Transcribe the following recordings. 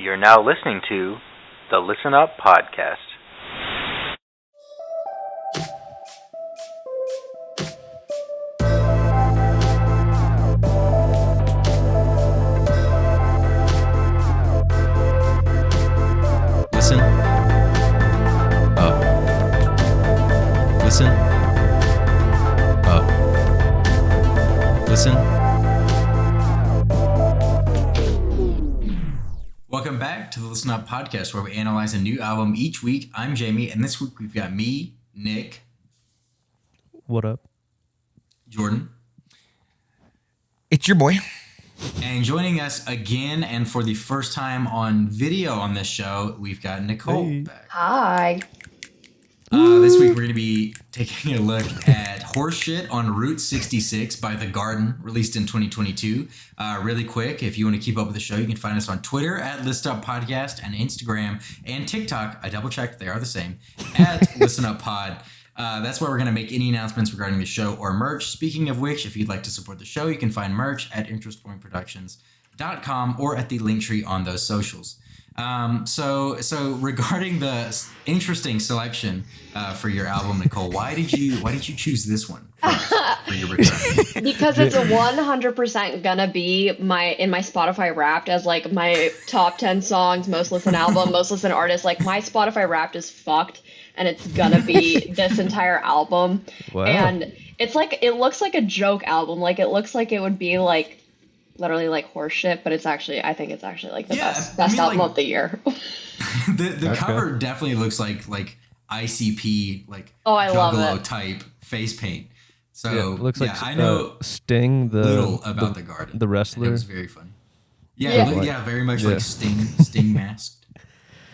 You're now listening to the Listen Up Podcast. Listen up. Listen up. Listen. Welcome back to the Listen Up Podcast, where we analyze a new album each week. I'm Jamie, and this week we've got me, Nick. What up? Jordan. It's your boy. And joining us again, and for the first time on video on this show, we've got Nicole back. Hi. This week we're going to be taking a look at Horseshit on Route 66 by The Garden, released in 2022. Really quick, if you want to keep up with the show, you can find us on Twitter at List Up Podcast and Instagram and TikTok. I double-checked, they are the same, at Listen Up Pod. That's where we're going to make any announcements regarding the show or merch. Speaking of which, if you'd like to support the show, you can find merch at interestpointproductions.com or at the link tree on those socials. So regarding the interesting selection for your album, Nicole, why did you choose this one for your return? Because it's 100% gonna be in my Spotify Wrapped as like my top 10 songs, most listened album, most listened artist. Like my Spotify Wrapped is fucked, and it's gonna be this entire album. Wow. And it's like, it looks like a joke album. Like it looks like it would be like literally like Horseshit, but I think it's actually like the best album of the year. the cover definitely looks like ICP, like I love Juggalo it. type face paint. So Yeah, it looks like I know Sting, little about the Garden. the wrestler. It was very funny. Yeah. Yeah, very much like Sting masked.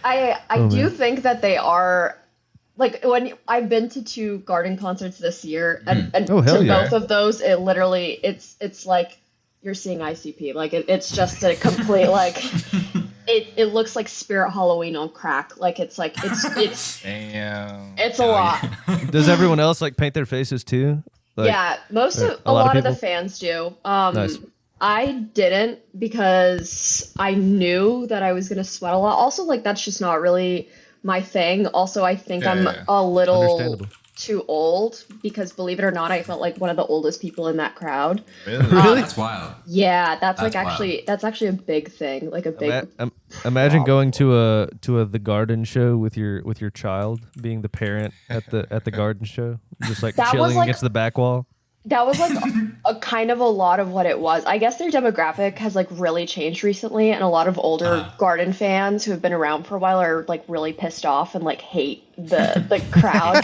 I do think that they are, like, when I've been to 2 Garden concerts this year, and Oh, hell to yeah. both of those, it literally, it's like you're seeing ICP. Like it's just a complete like it looks like Spirit Halloween on crack. Like it's Damn. it's a lot. Does everyone else like paint their faces too? Like, Yeah, a lot of the fans do. Nice. I didn't, because I knew that I was gonna sweat a lot. Also, like that's just not really my thing. Also, I think I'm a little Understandable. too old, because believe it or not, I felt like one of the oldest people in that crowd. Really? That's wild. Yeah, that's Wild. actually a big thing. Like a big. Imagine going to a The Garden show with your child, being the parent at the Garden show, just like That was, chilling like- against the back wall. That was like a kind of a lot of what it was. I guess their demographic has like really changed recently, and a lot of older Garden fans who have been around for a while are like really pissed off and like hate the crowd.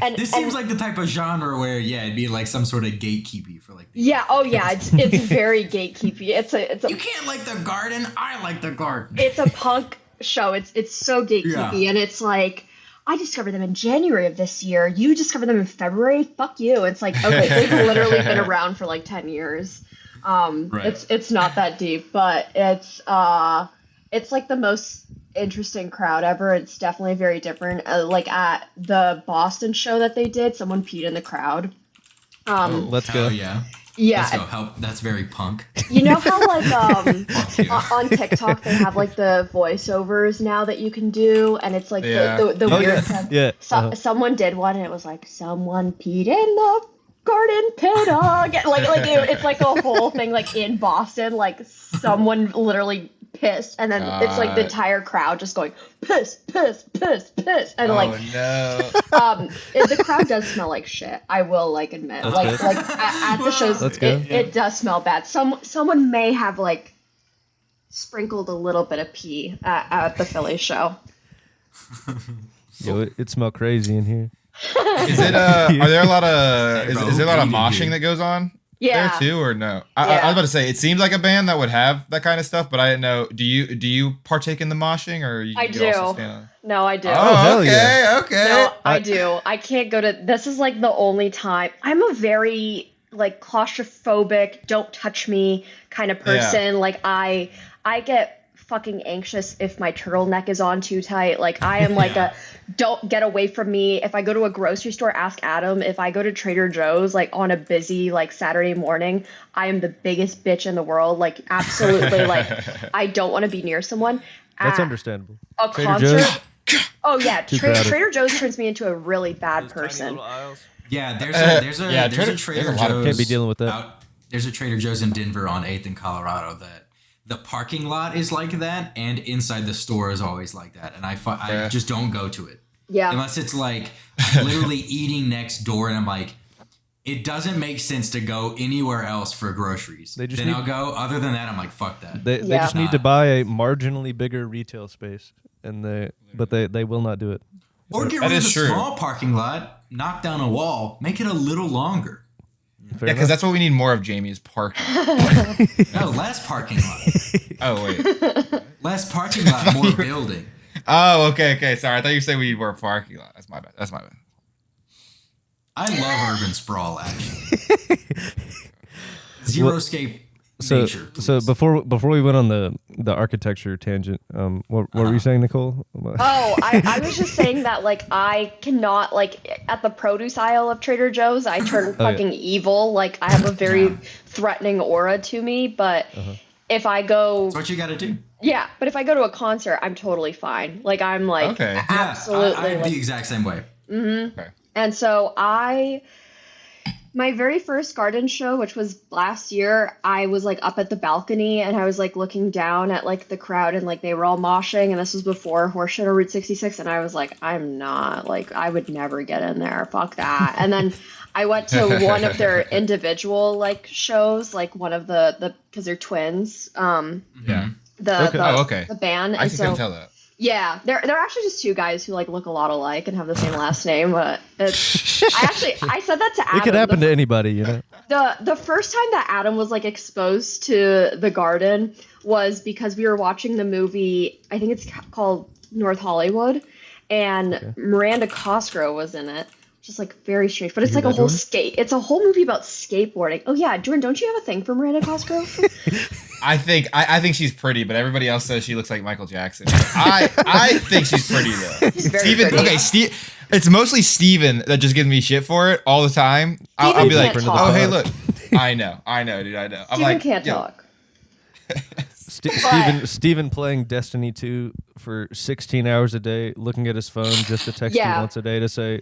And This seems like the type of genre where it'd be like some sort of gatekeepy for like. yeah, oh yeah, it's very gatekeepy. It's a You can't like the Garden. I like the Garden. it's a punk show. It's so gatekeepy, and it's like, I discovered them in January of this year. You discovered them in February. Fuck you. It's like, okay, they've literally been around for like 10 years. Right. It's not that deep, but it's like the most interesting crowd ever. It's definitely very different. Like at the Boston show that they did, someone peed in the crowd. Let's go. Oh yeah. Yeah. Let's go. Help. That's very punk. You know how like Fuck you. on TikTok they have like the voiceovers now that you can do, and it's like the Oh, weird. yeah. Someone did one, and it was like, someone peed in the garden pit again. It's like a whole thing, like in Boston, like someone literally pissed, and then it's like the entire crowd just going piss, piss, piss, piss, and No. the crowd does smell like shit. I will like admit, That's like at the shows, That's good. it does smell bad. Someone may have like sprinkled a little bit of pee at the Philly show. Yo, it smell crazy in here. Is it? Are there a lot of? Hey, Is bro, there a lot of who peed in moshing that goes on Yeah. there too, or no? I Yeah. was about to say it seems like a band that would have that kind of stuff, but I didn't know. Do you partake in the moshing, or you? I you also do. stand on- No, I do. Oh, hell okay, yeah. okay. No, I do. I can't go to. This is like the only time. I'm a very like claustrophobic, don't touch me kind of person. Yeah. Like I get fucking anxious if my turtleneck is on too tight. Like I am like don't get away from me. If I go to a grocery store, ask Adam. If I go to Trader Joe's like on a busy like Saturday morning, I am the biggest bitch in the world. Like absolutely like I don't want to be near someone. That's at understandable. a Trader concert. Joe's? Oh yeah, Too crowded. Trader Joe's turns me into a really bad Those tiny person. little aisles. Yeah, there's a there's Trader a lot of- Joe's. Can't be dealing with that. There's a Trader Joe's in Denver on 8th in Colorado that the parking lot is like that, and inside the store is always like that, and I just don't go to it. Yeah. Unless it's like literally eating next door, and I'm like, it doesn't make sense to go anywhere else for groceries. Then I'll go. Other than that, I'm like, fuck that. They just need to buy a marginally bigger retail space, and they will not do it. Or get rid of the small parking lot, knock down a wall, make it a little longer. Fair because that's what we need more of, Jamie, is parking. No, less parking lot. Oh, wait. Less parking lot, more building. Oh, okay. Sorry. I thought you said we need more parking lot. That's my bad. I love urban sprawl, actually. Zero-scape nature. So before we went on the architecture tangent, what were you saying, Nicole? Oh, I was just saying that, like, I cannot, like, at the produce aisle of Trader Joe's, I turn fucking evil. Like, I have a very threatening aura to me, but if I go... That's what you gotta do. Yeah, but if I go to a concert, I'm totally fine. Like, I'm, like, absolutely... I'm the exact same way. Mm-hmm. Okay. And so my very first garden show, which was last year, I was like up at the balcony and I was like looking down at like the crowd and like they were all moshing, and this was before Horseshit or Route 66, and I was like, I'm not, like, I would never get in there, fuck that. And then I went to one of their individual like shows, like one of the because they're twins. The band. I can tell that. Yeah, they're actually just two guys who like look a lot alike and have the same last name, but it's I said that to Adam. It could happen to anybody, you know. The first time that Adam was like exposed to the garden was because we were watching the movie, I think it's called North Hollywood, and Miranda Cosgrove was in it. Just like very strange, but it's like a whole it's a whole movie about skateboarding. Oh yeah, Jordan, don't you have a thing for Miranda Cosgrove? I think she's pretty, but everybody else says she looks like Michael Jackson. I think she's pretty though. She's very pretty. Okay, it's mostly Steven that just gives me shit for it all the time. I'll be like, oh hey, look. I know, dude, I know. I'm like, can't talk. Steven playing Destiny 2 for 16 hours a day, looking at his phone just to text you once a day to say,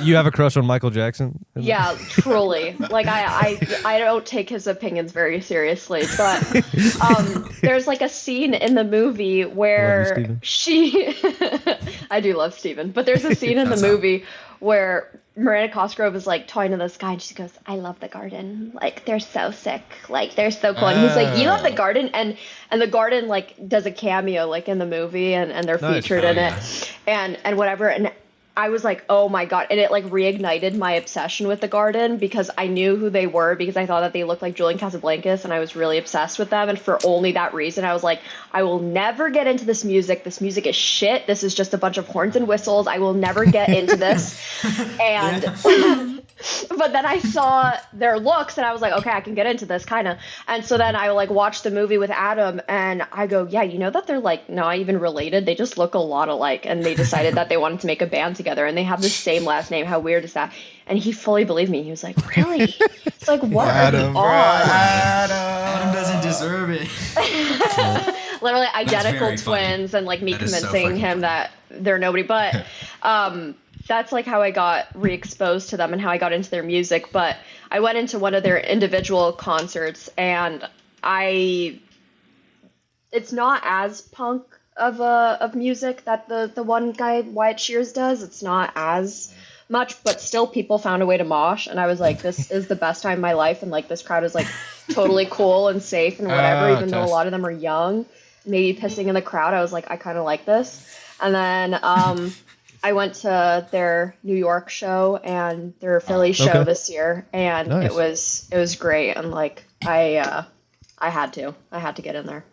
you have a crush on Michael Jackson? Yeah, truly. Like, I don't take his opinions very seriously, but there's like a scene in the movie where I do love Steven, but there's a scene in the movie where Miranda Cosgrove is like toying to this guy and she goes, I love the garden. Like, they're so sick. Like, they're so cool. And he's like, you love the garden? And the garden like does a cameo like in the movie and they're featured in it and whatever. And I was like, oh my God. And it like reignited my obsession with the garden because I knew who they were because I thought that they looked like Julian Casablancas and I was really obsessed with them. And for only that reason, I was like, I will never get into this music. This music is shit. This is just a bunch of horns and whistles. I will never get into this. And but then I saw their looks and I was like, okay, I can get into this kind of. And so then I like watched the movie with Adam and I go, yeah, you know that they're like not even related. They just look a lot alike. And they decided that they wanted to make a band together and they have the same last name. How weird is that? And he fully believed me. He was like, really? It's like, what are the odds? Adam doesn't deserve it. Literally identical twins and like me convincing him that they're nobody. But that's like how I got re-exposed to them and how I got into their music. But I went into one of their individual concerts and it's not as punk of music that the one guy Wyatt Shears does. It's not as much, but still people found a way to mosh and I was like, this is the best time of my life, and like this crowd is like totally cool and safe and whatever, even though a lot of them are young, maybe pissing in the crowd. I was like, I kind of like this. And then I went to their New York show and their Philly show this year, and it was great. And like I had to get in there.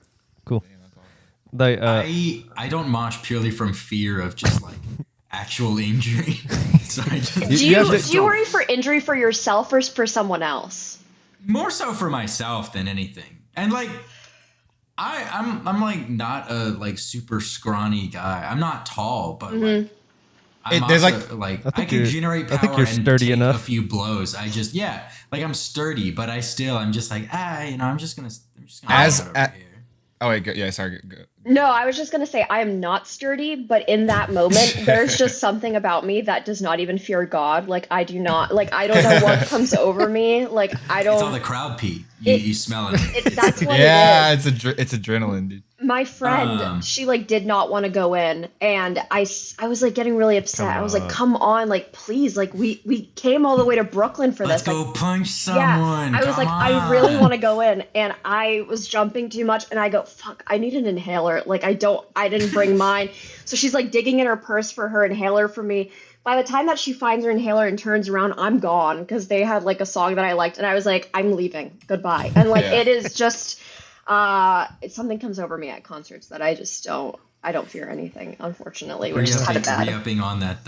Cool. I don't mosh purely from fear of just like actual injury. So do you worry for injury for yourself or for someone else? More so for myself than anything. And like I'm like not a like super scrawny guy. I'm not tall, but like I'm also, I can generate power and sturdy take enough. a few blows. I just like I'm sturdy, but I'm just like I'm just gonna as over here. Oh wait, yeah, sorry. Go. No, I was just gonna say I am not sturdy, but in that moment, there's just something about me that does not even fear God. Like I do not, like I don't know what comes over me. Like I don't. It's all the crowd pee. You smell it. That's what Yeah, it is. it's adrenaline, dude. My friend, she like did not want to go in, and I was like getting really upset. I was like, "Come on, like please, like we came all the way to Brooklyn for Let's this. go Like, punch someone." I was Come like, on. I really want to go in, and I was jumping too much, and I go, "Fuck, I need an inhaler." Like I didn't bring mine, so she's like digging in her purse for her inhaler for me. By the time that she finds her inhaler and turns around, I'm gone because they had like a song that I liked, and I was like, I'm leaving, goodbye. And like it is just. Something comes over me at concerts that I don't fear anything, unfortunately, which is kind of bad. Re-upping on that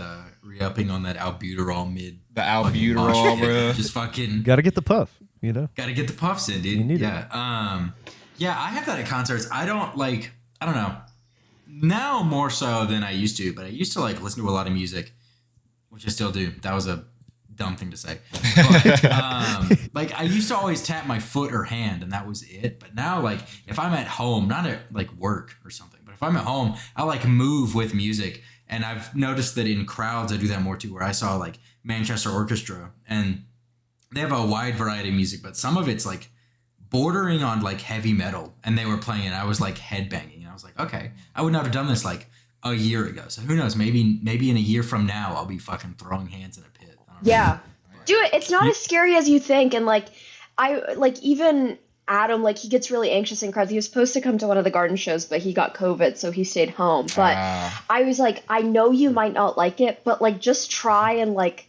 albuterol mid. The albuterol, bro. Just fucking. Gotta get the puff, you know? Gotta get the puffs in, dude. You need it. Yeah, I have that at concerts. I don't know. Now more so than I used to, but I used to like listen to a lot of music, which I still do. That was a dumb thing to say. But, like I used to always tap my foot or hand and that was it. But now like if I'm at home, not at like work or something, but if I'm at home, I like move with music. And I've noticed that in crowds I do that more too, where I saw like Manchester Orchestra and they have a wide variety of music, but some of it's like bordering on like heavy metal and they were playing and I was like headbanging and I was like, okay, I would not have done this like a year ago. So who knows, maybe in a year from now I'll be fucking throwing hands in a pit. Yeah. Do it. It's not as scary as you think. And like, I like even Adam, like he gets really anxious in crowds. He was supposed to come to one of the garden shows, but he got COVID, so he stayed home. But I was like, I know you might not like it, but like just try and like,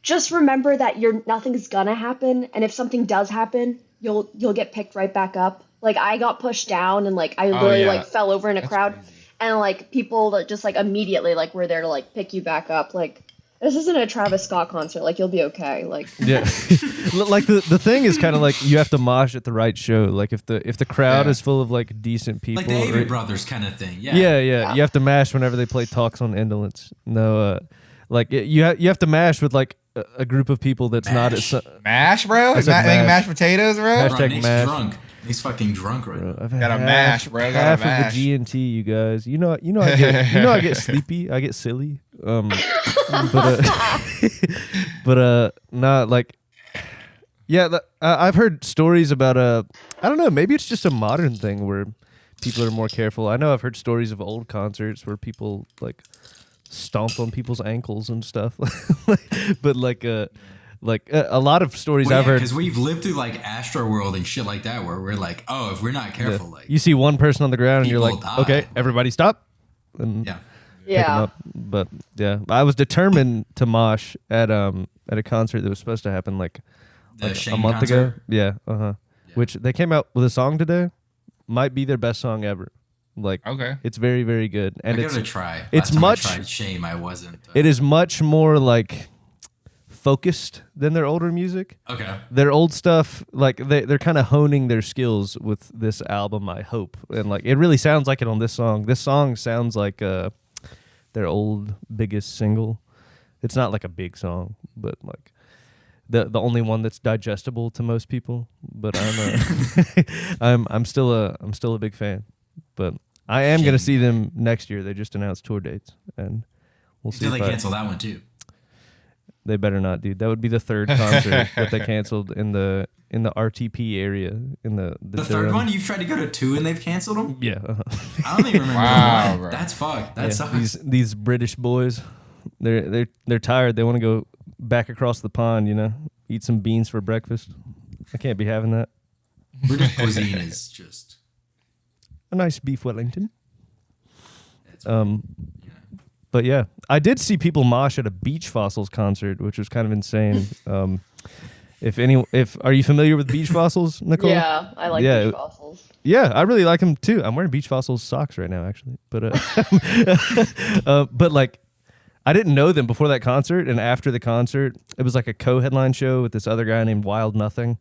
just remember that nothing's gonna happen. And if something does happen, you'll get picked right back up. Like I got pushed down and like I literally like fell over in a crowd crazy. And like people that just like immediately like were there to like pick you back up. Like, this isn't a Travis Scott concert. Like, you'll be okay. Like, yeah, like the thing is kind of like you have to mosh at the right show. Like, if the crowd is full of like decent people, like the Avery Brothers kind of thing. Yeah. You have to mash whenever they play Talks on Indolence. No, like you have to mash with like a group of people that's not at mash, bro. Mashed potatoes, bro. Hashtag Nick's mash. drunk. He's fucking drunk right now. Gotta mash, bro. Half of the G&T, you guys. You know, I get sleepy. I get silly. Not like, yeah. I've heard stories about I don't know. Maybe it's just a modern thing where people are more careful. I know I've heard stories of old concerts where people like stomped on people's ankles and stuff. But like a lot of stories I've heard, because we've lived through like Astroworld and shit like that, where we're like, oh, if we're not careful, like you see one person on the ground and you're like, die. okay, everybody stop. And pick 'em up. But yeah, I was determined to mosh at a concert that was supposed to happen like a month ago. Yeah, Which they came out with a song today, might be their best song ever. Like, okay, it's very, very good, and it's a try. It's much. Shame I wasn't. It is much more like focused than their older music. Okay. Their old stuff, like they're kind of honing their skills with this album, I hope. And like it really sounds like it on this song. This song sounds like their old biggest single. It's not like a big song, but like the only one that's digestible to most people. But I'm still a big fan. But I am going to see them next year. They just announced tour dates, and we'll see. Did they cancel that one too? They better not, dude. That would be the third concert that they canceled in the RTP area. In the third one? You've tried to go to 2 and they've canceled them? Yeah. I don't even remember. Wow, bro. That's fucked. That sucks. These British boys, they're tired. They want to go back across the pond, you know, eat some beans for breakfast. I can't be having that. British cuisine is just a nice beef Wellington. But yeah, I did see people mosh at a Beach Fossils concert, which was kind of insane. Are you familiar with Beach Fossils, Nicole? Yeah, I like Beach Fossils. Yeah, I really like them too. I'm wearing Beach Fossils socks right now, actually. But but like, I didn't know them before that concert, and after the concert, it was like a co-headline show with this other guy named Wild Nothing,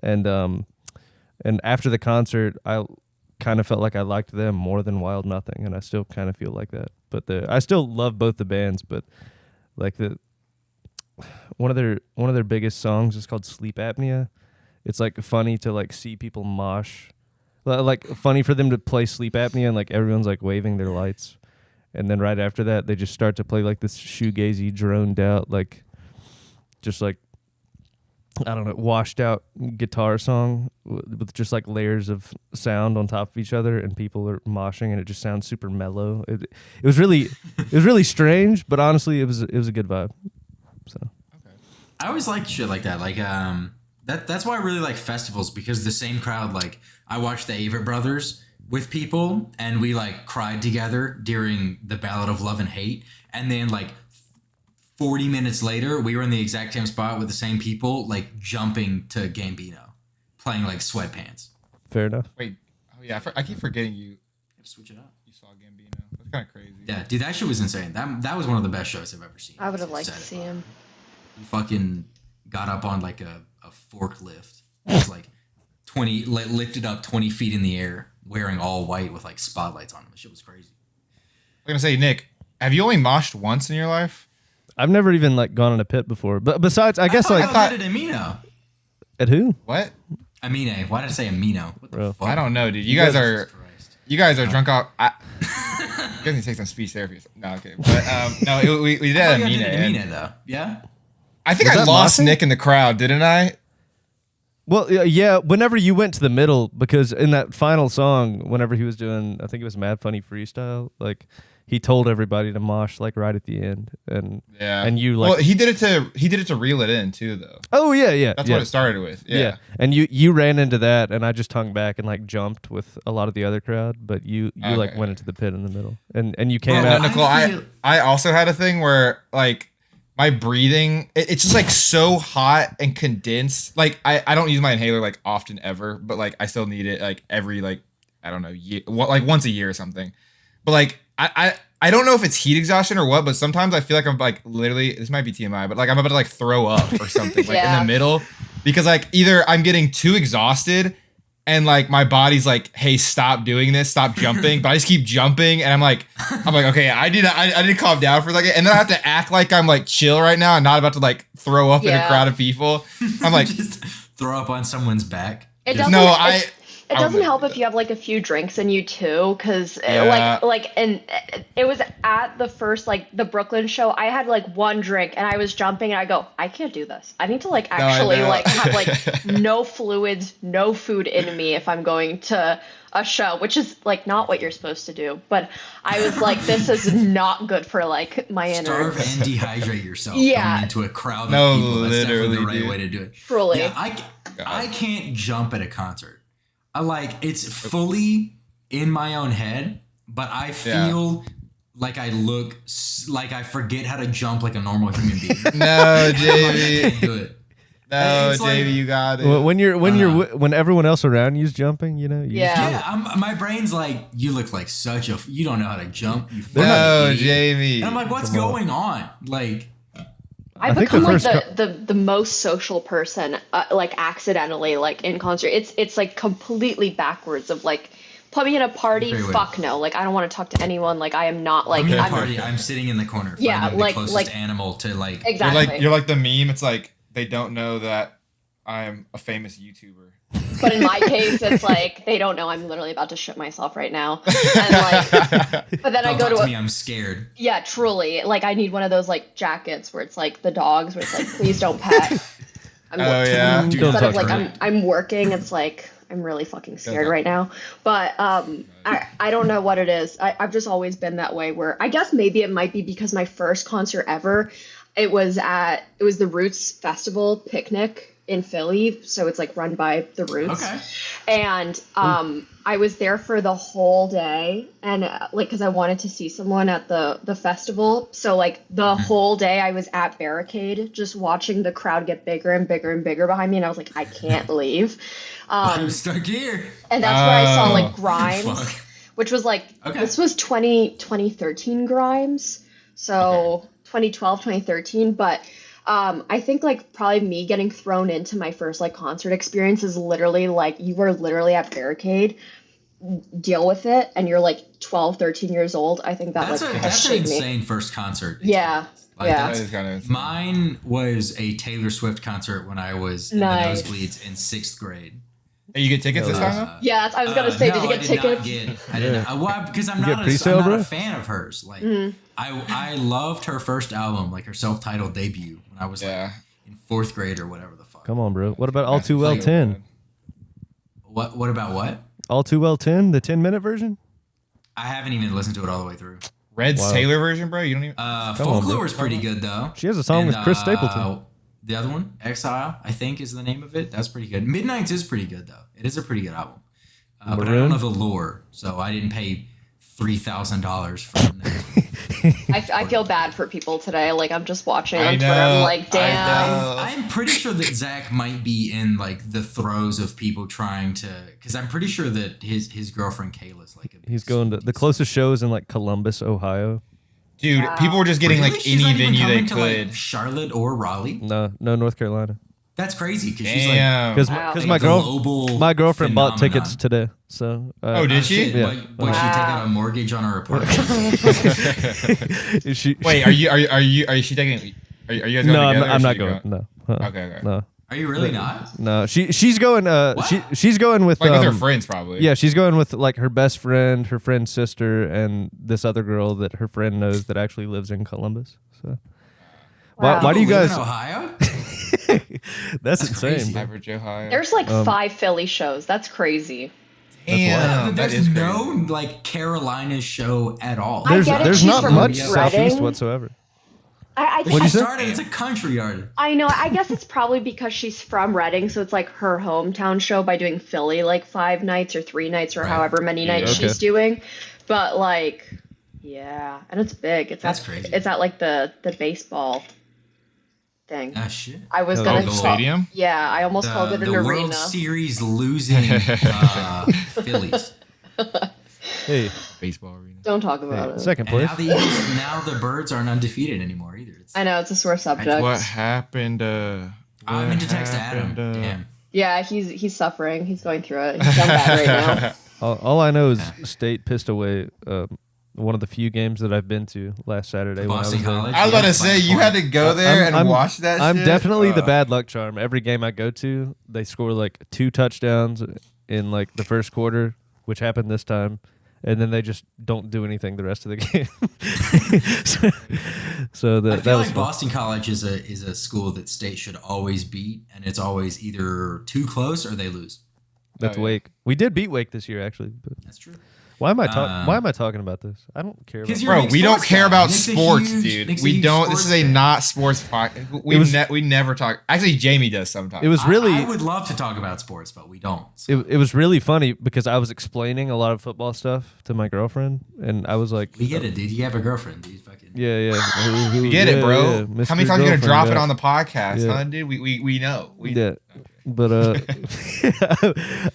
and after the concert, I kind of felt like I liked them more than Wild Nothing, and I still kind of feel like that. But I still love both the bands, but like one of their biggest songs is called Sleep Apnea. It's like funny to like see people mosh. Like funny for them to play Sleep Apnea and like everyone's like waving their lights, and then right after that they just start to play like this shoegazy droned out like just like I don't know washed out guitar song with just like layers of sound on top of each other, and people are moshing, and it just sounds super mellow. It was really strange, but honestly it was a good vibe. So I always like shit like that. Like that's why I really like festivals, because the same crowd, like I watched the Avett Brothers with people and we like cried together during the Ballad of Love and Hate, and then like 40 minutes later we were in the exact same spot with the same people like jumping to Gambino playing like Sweatpants. Fair enough. Wait, oh yeah, I keep forgetting you Switch it up. you saw Gambino. That's kind of crazy. Yeah, dude, that shit was insane. That was one of the best shows I've ever seen. I would have liked to see him. He fucking got up on like a forklift. It was like 20 lifted up 20 feet in the air, wearing all white with like spotlights on him. The shit was crazy. I'm gonna say, Nick, have you only moshed once in your life? I've never even like gone in a pit before, but besides, I guess like I did it at Amino. At who? What? Amine. Why did I say Amino? What the fuck? I don't know, dude. You guys are drunk off. You guys need to take some speech therapy. No, okay, but no, we did at Amino though. Yeah. I think I lost Nick in the crowd, didn't I? Well, yeah, whenever you went to the middle, because in that final song, whenever he was doing, I think it was Mad Funny Freestyle, like he told everybody to mosh like right at the end, and you like. Well, he did it to reel it in too, though. Oh yeah. That's what it started with. Yeah. And you ran into that, and I just hung back and like jumped with a lot of the other crowd, but you like went into the pit in the middle, and you came out. Nicole, I also had a thing where like. My breathing, it's just like so hot and condensed. Like I don't use my inhaler like often ever, but like I still need it like every like I don't know year, like once a year or something. But like I don't know if it's heat exhaustion or what, but sometimes I feel like I'm like literally, this might be TMI, but like I'm about to like throw up or something like in the middle, because like either I'm getting too exhausted and like my body's like, hey, stop doing this, stop jumping. But I just keep jumping, and I'm like, okay, I need to calm down for a second, and then I have to act like I'm like chill right now and not about to like throw up in a crowd of people. I'm like, just throw up on someone's back. It doesn't help if you have like a few drinks in you too, because and it was at the first like the Brooklyn show. I had like one drink and I was jumping, and I go, I can't do this. I need to like actually like have like no fluids, no food in me if I'm going to a show, which is like not what you're supposed to do. But I was like, this is not good for like my inner. Starve and dehydrate yourself. Going into a crowd of people. That's definitely the right way to do it. Truly. Yeah, I can't jump at a concert. It's fully in my own head, but I feel like I look like I forget how to jump like a normal human being. No, JV. I can't do it. No, JV, you got it. When everyone else around you's jumping, you know. My brain's like, you look like you don't know how to jump. You no, JV. And I'm like, what's going on? Like. I've become like the most social person, like accidentally, like in concert. It's like completely backwards of like, put me in a party, fuck no. Like I don't want to talk to anyone. Like I am not like. I'm in a party. I'm sitting in the corner. Finding the closest animal to like. Exactly. You're like the meme. It's like they don't know that I'm a famous YouTuber. But in my case, it's like they don't know I'm literally about to shit myself right now. And like, but then I go to me, I'm scared. Yeah, truly. Like I need one of those like jackets where it's like the dogs, where it's like, please don't pet. Instead of like I'm working, it's like I'm really fucking scared right now. But I don't know what it is. I've just always been that way. Where I guess maybe it might be because my first concert ever, it was the Roots Festival picnic in Philly, so it's like run by the Roots. Okay. And I was there for the whole day, and like because I wanted to see someone at the festival, so like the whole day I was at Barricade just watching the crowd get bigger and bigger and bigger behind me, and I was like, I can't leave. I'm stuck here. And that's where I saw like Grimes, which was like this was 2013 Grimes, so 2012, 2013, but I think like probably me getting thrown into my first like concert experience is literally like you were literally at Barricade, deal with it, and you're like 12, 13 years old. I think that's an insane first concert. Yeah. That is kind of mine was a Taylor Swift concert when I was in the nosebleeds in 6th grade. Hey, you get tickets this time though? Yeah, I was gonna say, did you get tickets? I did not. Why? Because I'm You not get pre-sale, I'm not bro? a fan of hers. Like I loved her first album, like her self-titled debut when I was like in 4th grade or whatever the fuck. Come on, bro. What about All Too Well 10? What about what? All Too Well 10, the 10-minute version? I haven't even listened to it all the way through. Red's Wow. Taylor version, bro. You don't even. Folklore was pretty good though. She has a song with Chris Stapleton. The other one, Exile, I think is the name of it. That's pretty good. Midnight's is pretty good though. It is a pretty good album. But I don't know the lore, so I didn't pay $3,000 for it. I feel bad for people today. Like, I'm just watching I on Twitter. know, I'm like, damn. I'm pretty sure that Zach might be in like the throes of people trying to, because I'm pretty sure that his girlfriend Kayla's like a big He's going to the closest show is in like Columbus, Ohio. Dude, people were just getting Really? like She's any not even venue they coming to, could. like, Charlotte or Raleigh. No, North Carolina. That's crazy because she's like Damn. Because Wow. my global my girlfriend bought phenomenon. tickets today. So Oh, did she? Shit, Yeah. Would she take out a mortgage on her apartment? she, Wait, are you taking? Are you guys going no, together? I'm or not she going. No. Okay. No. Are you really not? No. She's going. She's going with. Like with her friends, probably. Yeah, she's going with like her best friend, her friend's sister, and this other girl that her friend knows that actually lives in Columbus. So. Wow. Why do you live guys? in Ohio? That's That's insane. crazy. bro. Average Ohio. There's like 5 Philly shows. That's crazy. Damn, But that there's is no crazy. like Carolina show at all. I There's get it, there's she's not from much Reading. southeast whatsoever. I What'd think you say? started as a country artist. I know. I guess it's probably because she's from Reading, so it's like her hometown show by doing Philly like 5 nights or 3 nights or Right. however many nights okay. she's doing. But like, yeah, and it's big. That's crazy. It's at like the baseball thing. Ah shit. I was Oh, gonna the call- stadium? Yeah, I almost called it an the arena. World Series losing Phillies. Hey, Baseball arena. Don't talk about it. second And place. now the Eagles, now the Birds aren't undefeated anymore either. It's, I know it's a sore subject. What happened? I meant to text Adam. happened, Damn. Yeah, he's suffering. He's going through it. He's down bad right now. All I know is State pissed away one of the few games that I've been to last Saturday when I was Boston there. College. I was about to say you had to go there and watch that. I'm shit? definitely the bad luck charm. Every game I go to, they score like 2 touchdowns in like the first quarter, which happened this time, and then they just don't do anything the rest of the game. so I that feel was like fun. Boston College is a school that State should always beat, and it's always either too close or they lose. That's Oh, yeah. Wake. We did beat Wake this year, actually. But That's true. why am I talking about this? I don't care. About 'Cause you're a Bro, big we don't sports care guy. about Nick's a sports, huge- dude. Nick's a We huge don't. This is sports a fan. not sports podcast. We never talk. Actually, Jamie does sometimes. It was really. I would love to talk about sports, but we don't. So. It was really funny because I was explaining a lot of football stuff to my girlfriend, and I was like, We get it, dude. You have a girlfriend, dude. Fucking. Yeah. We get it, bro. How many times are you gonna drop it on the podcast, Yeah. huh, dude? We know. Yeah. But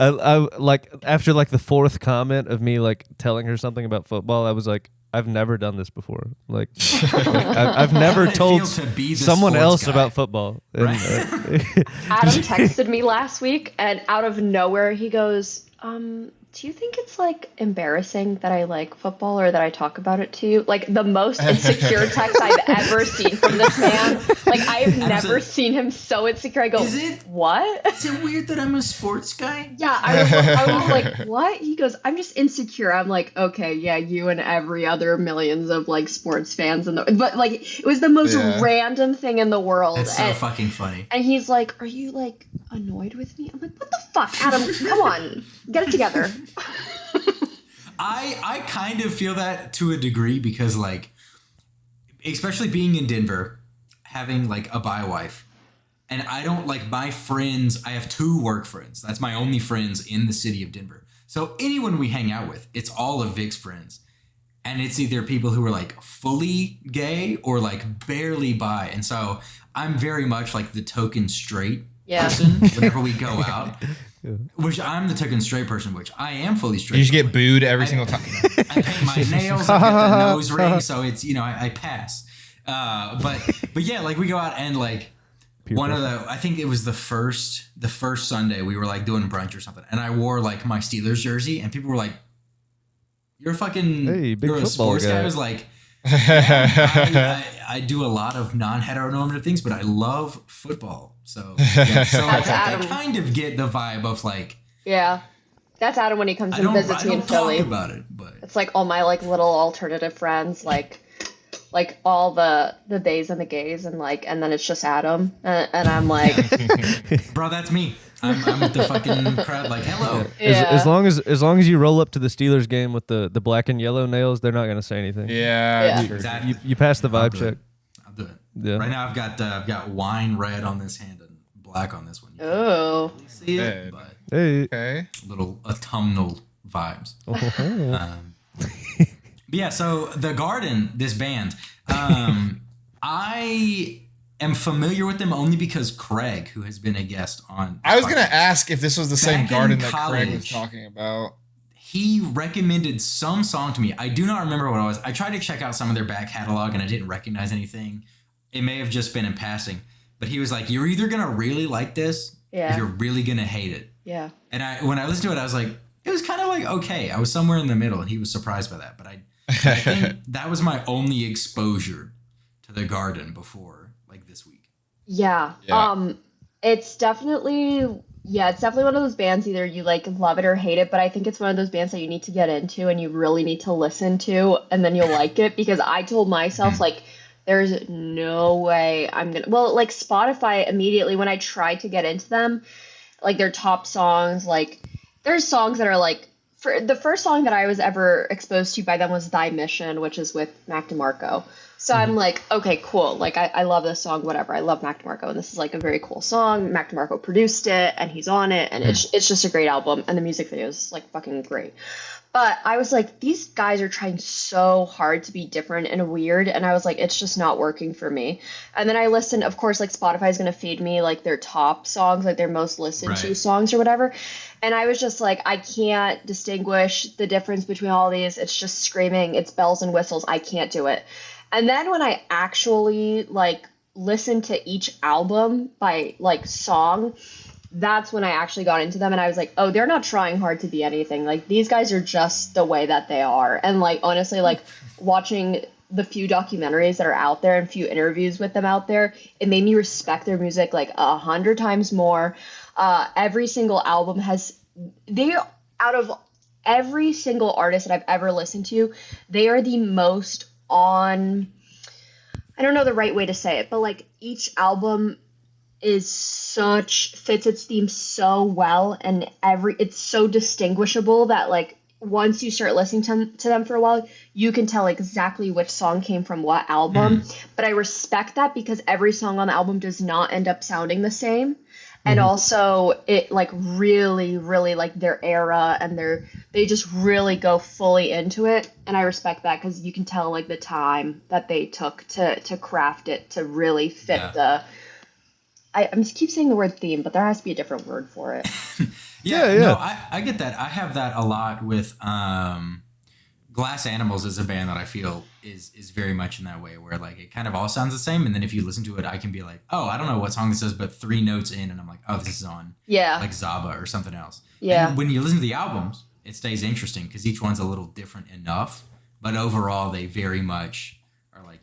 I like after like the 4th comment of me like telling her something about football, I was like, I've never done this before. Like, I've never How did it told feel to be the someone sports else guy? about football. And, Adam texted me last week, and out of nowhere, he goes, do you think it's like embarrassing that I like football or that I talk about it to you? Like the most insecure text I've ever seen from this man. Like I have never seen him so insecure. I go, Is it? what? Is it weird that I'm a sports guy? Yeah, I was like, what? He goes, I'm just insecure. I'm like, okay, yeah, you and every other millions of like sports fans but like it was the most random thing in the world. That's so and, fucking funny. and he's like, are you like annoyed with me? I'm like, what the fuck, Adam? Come on, get it together. I kind of feel that to a degree because like, especially being in Denver, having like a bi wife, and I don't like my friends. I have 2 work friends. That's my only friends in the city of Denver. So anyone we hang out with, it's all of Vic's friends. And it's either people who are like fully gay or like barely bi. And so I'm very much like the token straight person whenever we go out. Which I'm the token straight person, which I am fully straight. You just get booed every single time. I paint my nails, I get the nose ring, so it's I pass. But yeah, like we go out and like I think it was the first Sunday we were like doing brunch or something, and I wore like my Steelers jersey, and people were like, "You're a fucking big you're a football sports guy." guy. I was like, yeah, I do a lot of non-heteronormative things, but I love football. So like, I kind of get the vibe of like Yeah. That's Adam when he comes and visits me in talk Philly. about it, but It's like all my like little alternative friends, like all the theys and the gays, and then it's just Adam, and I'm like, bro, that's me. I'm with the fucking crowd, like, hello. yeah. As long as you roll up to the Steelers game with the black and yellow nails, they're not gonna say anything. Yeah. Exactly. You pass the I'll vibe do check. it. I'll do it. Yeah. Right now, I've got wine red on this hand and black on this one. You can't Oh. really see it, Good. but Hey. Okay. little autumnal vibes. Oh. But yeah, so The Garden, this band, I am familiar with them only because Craig, who has been a guest on, I was gonna ask if this was the same Back in garden that Craig was college. talking about. he recommended some song to me. I do not remember what it was. I tried to check out some of their back catalog and I didn't recognize anything. It may have just been in passing, but he was like, "You're either gonna really like this, Yeah. or you're really gonna hate it." Yeah. And when I listened to it, I was like, it was kind of like okay. I was somewhere in the middle, and he was surprised by that. But I think that was my only exposure to The Garden before like this week. Yeah. Yeah. It's definitely one of those bands, either you like love it or hate it, but I think it's one of those bands that you need to get into and you really need to listen to, and then you'll like it, because I told myself like there's no way I'm gonna, well, like Spotify immediately when I tried to get into them, like their top songs, like there's songs that are like, for the first song that I was ever exposed to by them was Thy Mission, which is with Mac DeMarco. So I'm like, okay, cool. Like, I love this song, whatever. I love Mac DeMarco, and this is like a very cool song. Mac DeMarco produced it, and he's on it, and it's just a great album, and the music video is like fucking great. But I was like, these guys are trying so hard to be different and weird, and I was like, it's just not working for me. And then I listened, of course, like Spotify is gonna feed me like their top songs, like their most listened to songs or whatever. And I was just like, I can't distinguish the difference between all these. It's just screaming, it's bells and whistles. I can't do it. And then when I actually like listened to each album by like song, that's when I actually got into them, and I was like, oh, they're not trying hard to be anything. Like, these guys are just the way that they are. And like, honestly, like watching the few documentaries that are out there and few interviews with them out there, it made me respect their music like 100 times more. Every single album out of every single artist that I've ever listened to, they are the most on, I don't know the right way to say it, but like each album fits its theme so well, and it's so distinguishable that like once you start listening to them for a while, you can tell exactly which song came from what album. But I respect that because every song on the album does not end up sounding the same. And also it like really, really like their era, and they just really go fully into it. And I respect that because you can tell like the time that they took to craft it to really fit I'm just keep saying the word theme, but there has to be a different word for it. Yeah. No, I get that. I have that a lot with Glass Animals is a band that I feel is very much in that way, where like it kind of all sounds the same, and then if you listen to it, I can be like, oh, I don't know what song this is, but 3 notes in, and I'm like, oh, this is on like Zaba or something else. Yeah. And when you listen to the albums, it stays interesting because each one's a little different enough, but overall they very much are like,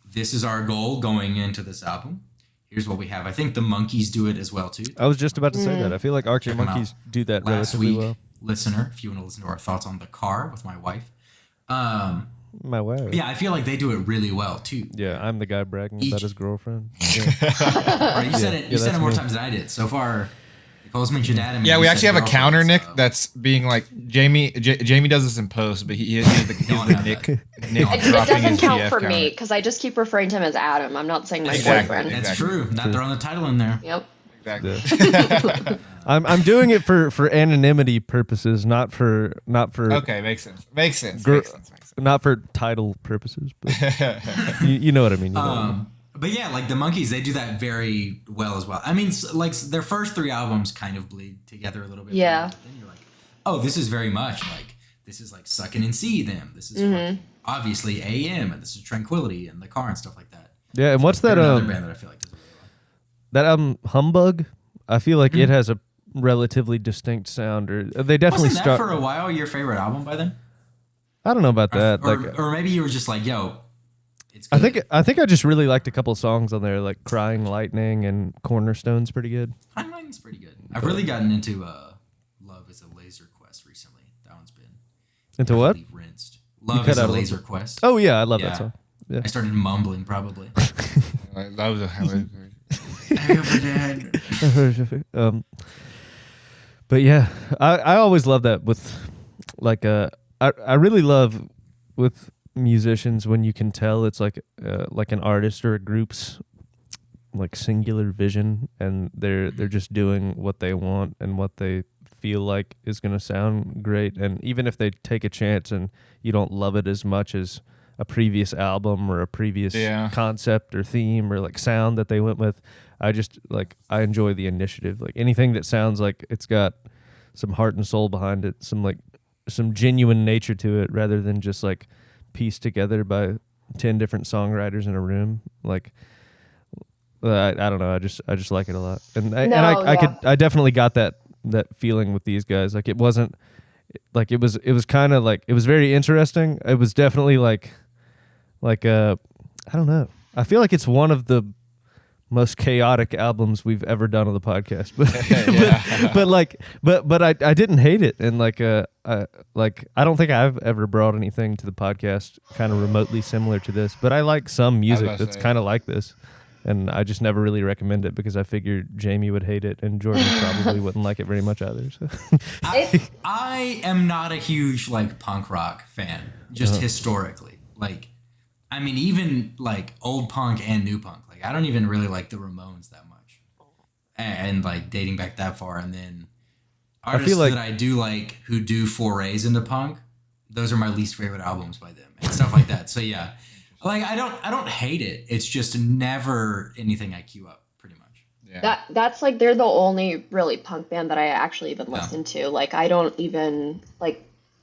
this is our goal going into this album. Here's what we have. I think the Monkees do it as well too. I was just about to say that. I feel like Arctic Check 'em Monkeys out. do that Last relatively week, well. listener, if you want to listen to our thoughts on The Car with my wife. My wife. Yeah, I feel like they do it really well too. Yeah, I'm the guy bragging about his girlfriend. Yeah. Right, you said it. You said that's it more me. times than I did. So far, Nicole's mentioned Adam. and Yeah, you we said actually have a girlfriend, counter, Nick, so- that's being like Jamie does this in post, but he has the Don't have Nick It dropping doesn't his count GF for counter. me because I just keep referring to him as Adam. I'm not saying my Exactly. boyfriend. That's Exactly. true. Not throwing the title in there. Yep. Exactly. I'm doing it for anonymity purposes, not for Okay, makes sense. Makes sense. Gr- Makes sense. not for title purposes. But you know what I mean. You know what I mean. But yeah, like the Monkees, they do that very well as well. I mean, like their first 3 albums kind of bleed together a little bit. Yeah. But then you're like, oh, this is very much like this is like Suckin' and See Them. This is fucking, obviously AM, and this is Tranquility and The Car and stuff like that. Yeah, and what's that? They're another band that I feel like does it really well. That album Humbug. I feel like it has a relatively distinct sound. Or they definitely Wasn't that start. for a while your favorite album by then? I don't know about that. Or maybe you were just like, yo, it's good. I think I just really liked a couple songs on there, like "Crying Lightning" and "Cornerstone's" pretty good. Timeline is pretty good. I've really gotten into Love was a Laser Quest recently. That one's been Into what? rinsed. Love cut is a out a Laser little Quest. Oh yeah, I love that song. Yeah. I started mumbling probably. That was But yeah, I always love that with like I really love with musicians when you can tell it's like an artist or a group's like singular vision, and they're just doing what they want and what they feel like is going to sound great. And even if they take a chance and you don't love it as much as a previous album or a previous concept or theme or like sound that they went with, I just like I enjoy the initiative. Like anything that sounds like it's got some heart and soul behind it, some genuine nature to it, rather than just like pieced together by 10 different songwriters in a room. Like I don't know, I just like it a lot. And I definitely got that feeling with these guys. Like it wasn't like it was kind of like it was very interesting. It was definitely like I don't know. I feel like it's one of the most chaotic albums we've ever done on the podcast, but I didn't hate it, and I don't think I've ever brought anything to the podcast kind of remotely similar to this, but I like some music that's kind of like this, and I just never really recommend it because I figured Jamie would hate it and Jordan probably wouldn't like it very much either. So. I am not a huge like punk rock fan, just historically. Like, I mean, even like old punk and new punk. Like, I don't even really like the Ramones that much, and like dating back that far. And then artists that I do like who do forays into punk, those are my least favorite albums by them and stuff like that. So yeah, like I don't hate it. It's just never anything I queue up. Pretty much. Yeah. That's like they're the only really punk band that I actually even listen to. Like I don't even like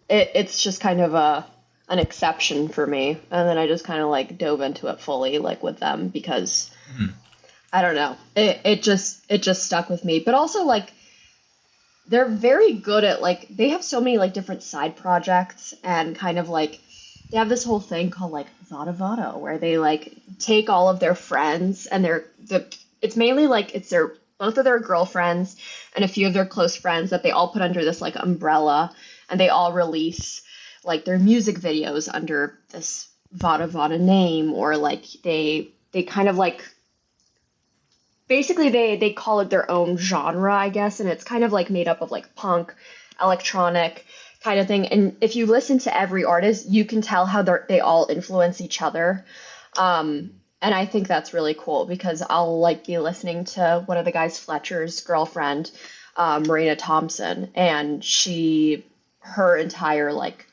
it. It's just kind of an exception for me, and then I just kind of like dove into it fully like with them because I don't know, it just stuck with me. But also like they're very good at like they have so many like different side projects, and kind of like they have this whole thing called like Vada Vada where they like take all of their friends and it's mainly like it's both of their girlfriends and a few of their close friends that they all put under this like umbrella, and they all release like their music videos under this Vada Vada name, or like they kind of like basically they call it their own genre, I guess, and it's kind of like made up of like punk, electronic kind of thing. And if you listen to every artist, you can tell how they all influence each other. And I think that's really cool because I'll like be listening to one of the guys, Fletcher's girlfriend, Marina Thompson, and her entire like,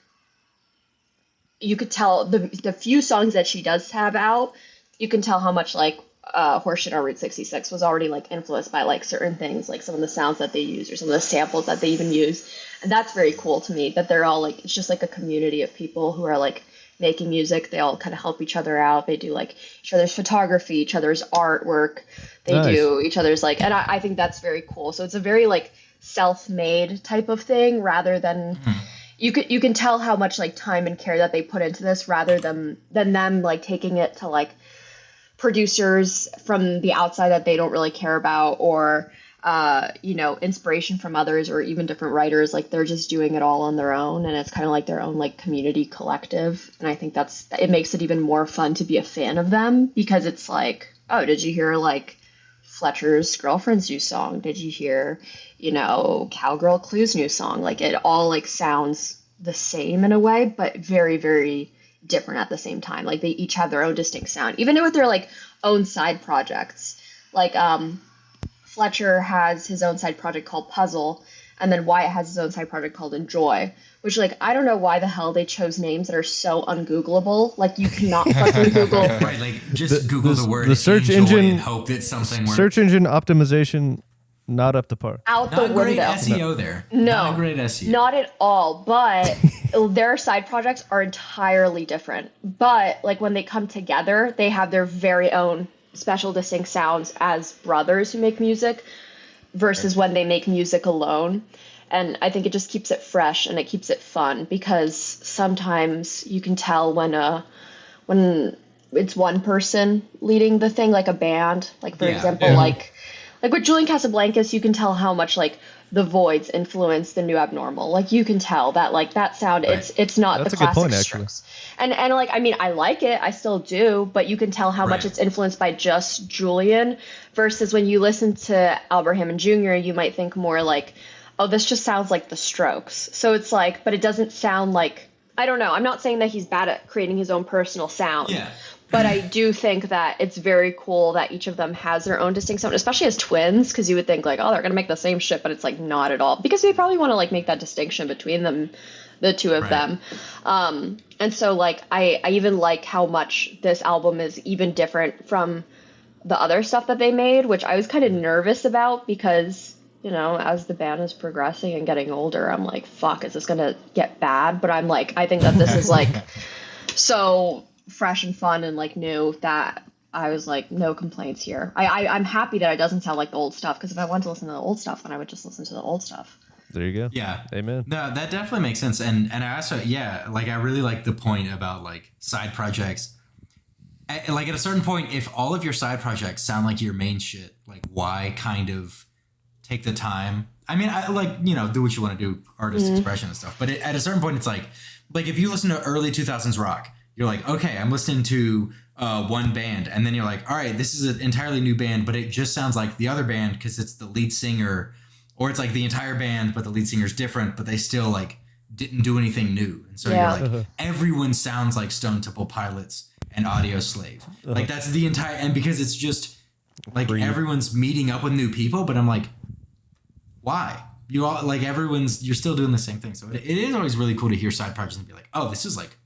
you could tell the few songs that she does have out, you can tell how much like Horseshit on Route 66 was already like influenced by like certain things, like some of the sounds that they use or some of the samples that they even use. And that's very cool to me that they're all like, it's just like a community of people who are like making music. They all kind of help each other out. They do like each other's photography, each other's artwork. They do each other's like, and I think that's very cool. So it's a very like self-made type of thing rather than you can tell how much like time and care that they put into this rather than them like taking it to like producers from the outside that they don't really care about, or inspiration from others or even different writers. Like they're just doing it all on their own, and it's kind of like their own like community collective. And I think it makes it even more fun to be a fan of them because it's like, oh, did you hear like Fletcher's girlfriend's new song? Did you hear, Cowgirl Clue's new song? Like it all like sounds the same in a way, but very, very different at the same time. Like they each have their own distinct sound, even with their like own side projects. Like Fletcher has his own side project called Puzzle, and then Wyatt has his own side project called Enjoy, which like I don't know why the hell they chose names that are so ungoogleable. Like you cannot fucking Google. Right, like just Google the word the search Enjoy engine and hope that something works. Search engine optimization not up to par. Out Not the great window. SEO there. No, Not great SEO. Not at all. But their side projects are entirely different. But like when they come together, they have their very own special distinct sounds as brothers who make music versus when they make music alone. And I think it just keeps it fresh and it keeps it fun because sometimes you can tell when it's one person leading the thing, like a band, like for example, Like with Julian Casablancas, you can tell how much like the Voids influenced the New Abnormal. Like you can tell that like that sound. Right. It's not That's the a good classic point, actually. Strokes. And like I mean I like it, I still do, but you can tell how much Right. it's influenced by just Julian. Versus when you listen to Albert Hammond Jr., you might think more like, oh, this just sounds like the Strokes. So it's like, but it doesn't sound like, I don't know. I'm not saying that he's bad at creating his own personal sound. Yeah. But I do think that it's very cool that each of them has their own distinct sound, especially as twins, because you would think like, oh, they're gonna make the same shit, but it's like not at all, because they probably want to like make that distinction between them, the two of Right. them. And so like I even like how much this album is even different from the other stuff that they made, which I was kind of nervous about because, you know, as the band is progressing and getting older, I'm like, fuck, is this gonna get bad? But I'm like, I think that this is like so fresh and fun and like new that I was like, no complaints here. I'm happy that it doesn't sound like the old stuff, because if I wanted to listen to the old stuff, then I would just listen to the old stuff. There you go. Yeah. Amen. No, that definitely makes sense. And I also, yeah, like I really like the point about like side projects. Like at a certain point, if all of your side projects sound like your main shit, like why kind of take the time? I mean, I like, you know, do what you want to do, artist expression and stuff. But at a certain point, it's like if you listen to early 2000s rock, you're like, okay, I'm listening to one band. And then you're like, all right, this is an entirely new band, but it just sounds like the other band because it's the lead singer. Or it's like the entire band, but the lead singer's different, but they still like didn't do anything new. And so Yeah. you're like, everyone sounds like Stone Temple Pilots and Audio Slave. Like that's the entire, and because it's just like everyone's meeting up with new people, but I'm like, why? You all like you're still doing the same thing. So it is always really cool to hear side projects and be like, oh, this is like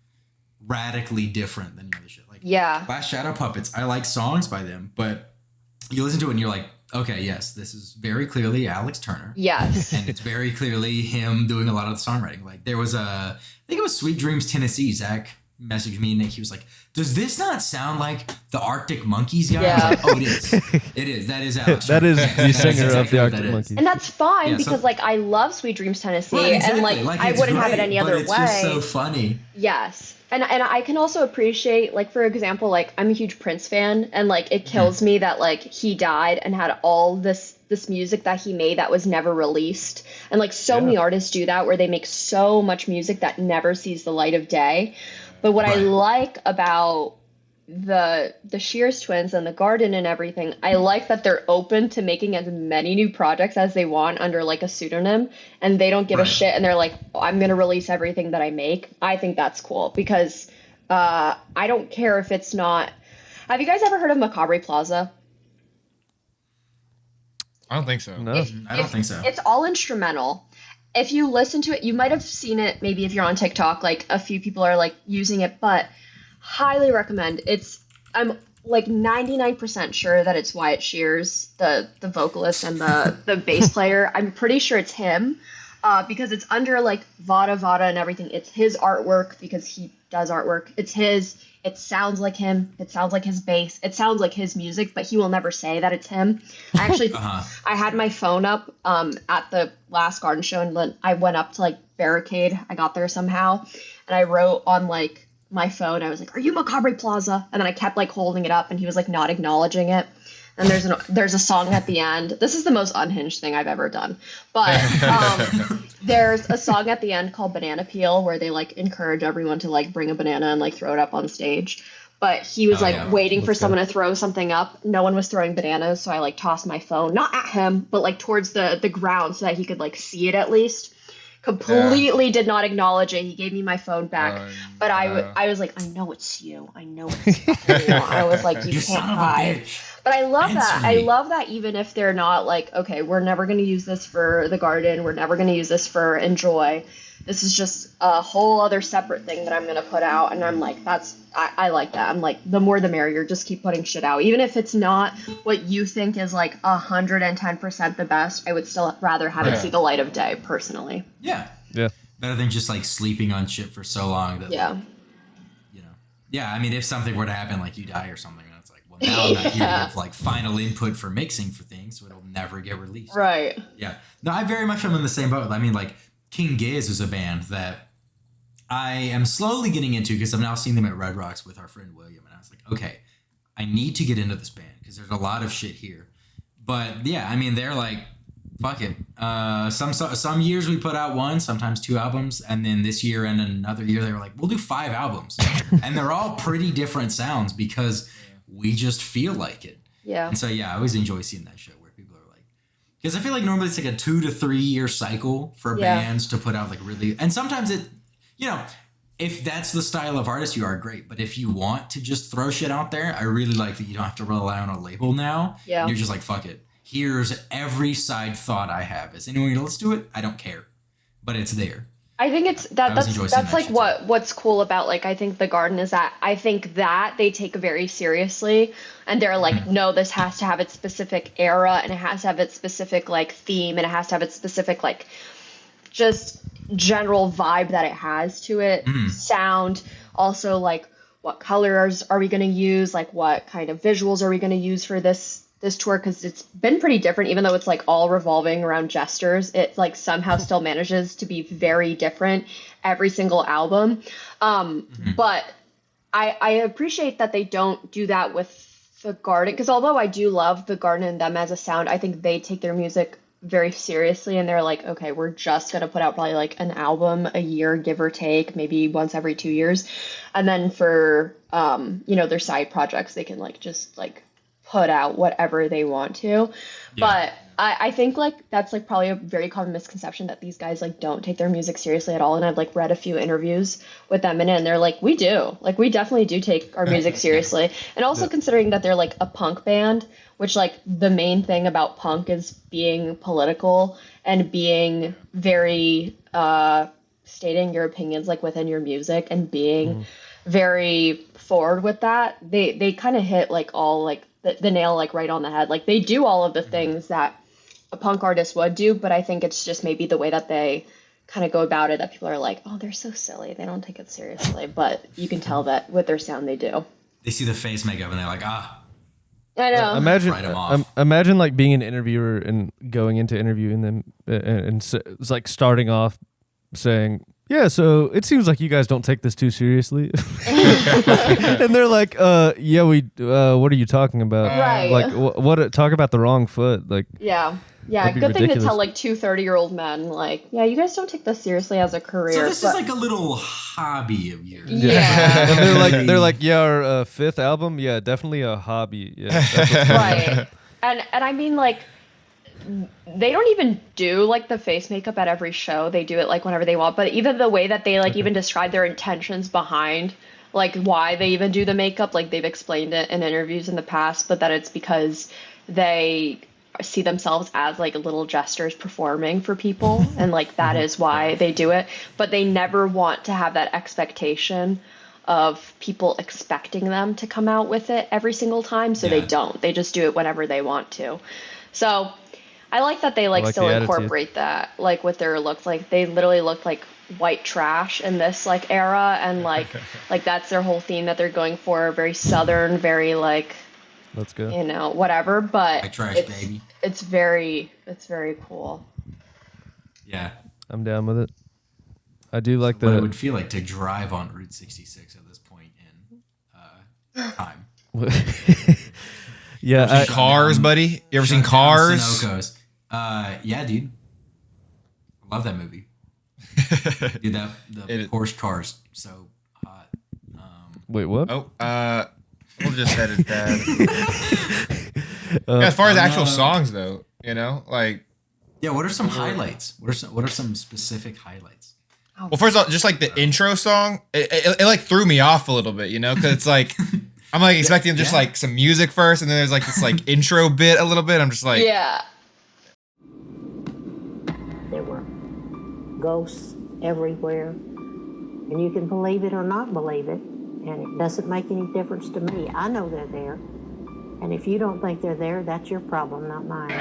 radically different than the other shit. Like Yeah. Last Shadow Puppets, I like songs by them, but you listen to it and you're like, okay, yes, this is very clearly Alex Turner. Yes. And it's very clearly him doing a lot of the songwriting. Like there was I think it was Sweet Dreams, Tennessee. Zach messaged me and Nick. He was like, does this not sound like the Arctic Monkeys guy? Yeah. I was like, oh, it is. It is. That is Alex That Turner. is the That's singer of exactly the what that Arctic is. Monkeys. And that's fine Yeah, so- because like I love Sweet Dreams Tennessee, Right, exactly. and like I it's wouldn't have it great, any but other it's way. just so funny. Yes. And I can also appreciate, like, for example, like, I'm a huge Prince fan, and, like, it kills me that, like, he died and had all this music that he made that was never released. And, like, so many artists do that, where they make so much music that never sees the light of day. But what I Right. like about the Shears twins and the Garden and everything, I like that they're open to making as many new projects as they want under like a pseudonym, and they don't give a Right. shit, and they're like, oh, I'm gonna release everything that I make. I think that's cool because I don't care if it's not. Have you guys ever heard of Macabre Plaza? I don't think so. No. I don't think so. It's all instrumental. If you listen to it, you might have seen it maybe if you're on TikTok, like a few people are like using it, but highly recommend. I'm like 99% sure that it's Wyatt Shears, the vocalist and the bass player. I'm pretty sure it's him because it's under like Vada Vada and everything. It's his artwork because he does artwork. It's his. It sounds like him. It sounds like his bass. It sounds like his music, but he will never say that it's him. I actually, I had my phone up at the last garden show, and then I went up to like barricade. I got there somehow, and I wrote on like my phone, I was like, "Are you Macabre Plaza?" And then I kept like holding it up, and he was like not acknowledging it. And there's a song at the end. This is the most unhinged thing I've ever done. But there's a song at the end called Banana Peel where they like encourage everyone to like bring a banana and like throw it up on stage. But he was waiting for someone to throw something up. No one was throwing bananas, so I like tossed my phone, not at him, but like towards the ground so that he could like see it at least. Completely did not acknowledge it. He gave me my phone back, but I was like, I know it's you. I know it's you. I was like, you can't hide. But I love that. I love that even if they're not like, okay, we're never going to use this for the garden. We're never going to use this for Enjoy. This is just a whole other separate thing that I'm going to put out. And I'm like, I like that. I'm like, the more the merrier. Just keep putting shit out. Even if it's not what you think is like 110% the best, I would still rather have it see the light of day personally. Yeah. Yeah. Better than just like sleeping on shit for so long that, like, you know. Yeah, I mean, if something were to happen, like you die or something, and it's like, well, now I'm not here to give like final input for mixing for things, so it'll never get released. Right. Yeah. No, I very much am in the same boat. I mean, like, King Giz is a band that I am slowly getting into because I've now seen them at Red Rocks with our friend William, and I was like, okay, I need to get into this band because there's a lot of shit here. But yeah, I mean, they're like, fuck it. Some years we put out one, sometimes 2 albums, and then this year and another year they were like, we'll do 5 albums, and they're all pretty different sounds because we just feel like it. Yeah. And so yeah, I always enjoy seeing that show where people are like, because I feel like normally it's like a 2 to 3 year cycle for bands to put out like really, and sometimes it, you know, if that's the style of artist you are, great. But if you want to just throw shit out there, I really like that you don't have to rely on a label now. Yeah. You're just like, fuck it. Here's every side thought I have. Is anyone gonna listen to it? I don't care. But it's there. I think it's that's like what's cool about like I think the Garden is that I think that they take it very seriously and they're like, no, this has to have its specific era and it has to have its specific like theme and it has to have its specific like just general vibe that it has to it. Sound, also like what colors are we going to use, like what kind of visuals are we going to use for this tour, because it's been pretty different. Even though it's like all revolving around gestures, it like somehow still manages to be very different every single album. But I appreciate that they don't do that with the Garden, because although I do love the Garden and them as a sound, I think they take their music very seriously and they're like, okay, we're just gonna put out probably like an album a year, give or take, maybe once every 2 years, and then for you know, their side projects they can like just like put out whatever they want to. But I think like that's like probably a very common misconception that these guys like don't take their music seriously at all. And I've like read a few interviews with them and they're like, we do, like we definitely do take our music seriously. And also considering that they're like a punk band, which like the main thing about punk is being political and being very stating your opinions like within your music and being very forward with that. They kind of hit like all like the nail like right on the head. Like they do all of the things that a punk artist would do, but I think it's just maybe the way that they kind of go about it that people are like, oh, they're so silly, they don't take it seriously. But you can tell that with their sound they do. They see the face makeup and they're like, I know. Imagine like being an interviewer and going into interviewing them and it's like starting off saying, yeah, so it seems like you guys don't take this too seriously. And they're like, yeah, we what are you talking about? Right. Like what talk about the wrong foot. Like Yeah, good thing to tell like 2 30-year-old men like, yeah, you guys don't take this seriously as a career. So this is like a little hobby of yours. Yeah. And they're like, yeah, our 5th album, yeah, definitely a hobby. Yeah. That's Right. And I mean like they don't even do like the face makeup at every show. They do it like whenever they want. But even the way that they like even describe their intentions behind like why they even do the makeup, like they've explained it in interviews in the past, but that it's because they see themselves as like little jesters performing for people and like that is why they do it. But they never want to have that expectation of people expecting them to come out with it every single time, so they don't. They just do it whenever they want to. So I like that they like still incorporate that like with their looks. Like they literally look like white trash in this like era, and like that's their whole theme that they're going for. Very Southern, very like, let's go, you know, whatever. But white trash, baby. It's very cool. Yeah, I'm down with it. I do like what it would feel like to drive on Route 66 at this point in time. Yeah, Cars, buddy. You ever seen Cars? Sunoco's. Yeah, dude. Love that movie. Dude, the Porsche cars, so hot. Wait, what? Oh, we'll just edit that. As far as actual songs, though, you know, like. Yeah, what are some highlights? What are some specific highlights? Well, first of all, just like the intro song, it like threw me off a little bit, you know, because it's like. I'm like expecting just like some music first, and then there's like this like intro bit a little bit. I'm just like, yeah. There were ghosts everywhere, and you can believe it or not believe it, and it doesn't make any difference to me. I know they're there, and if you don't think they're there, that's your problem, not mine.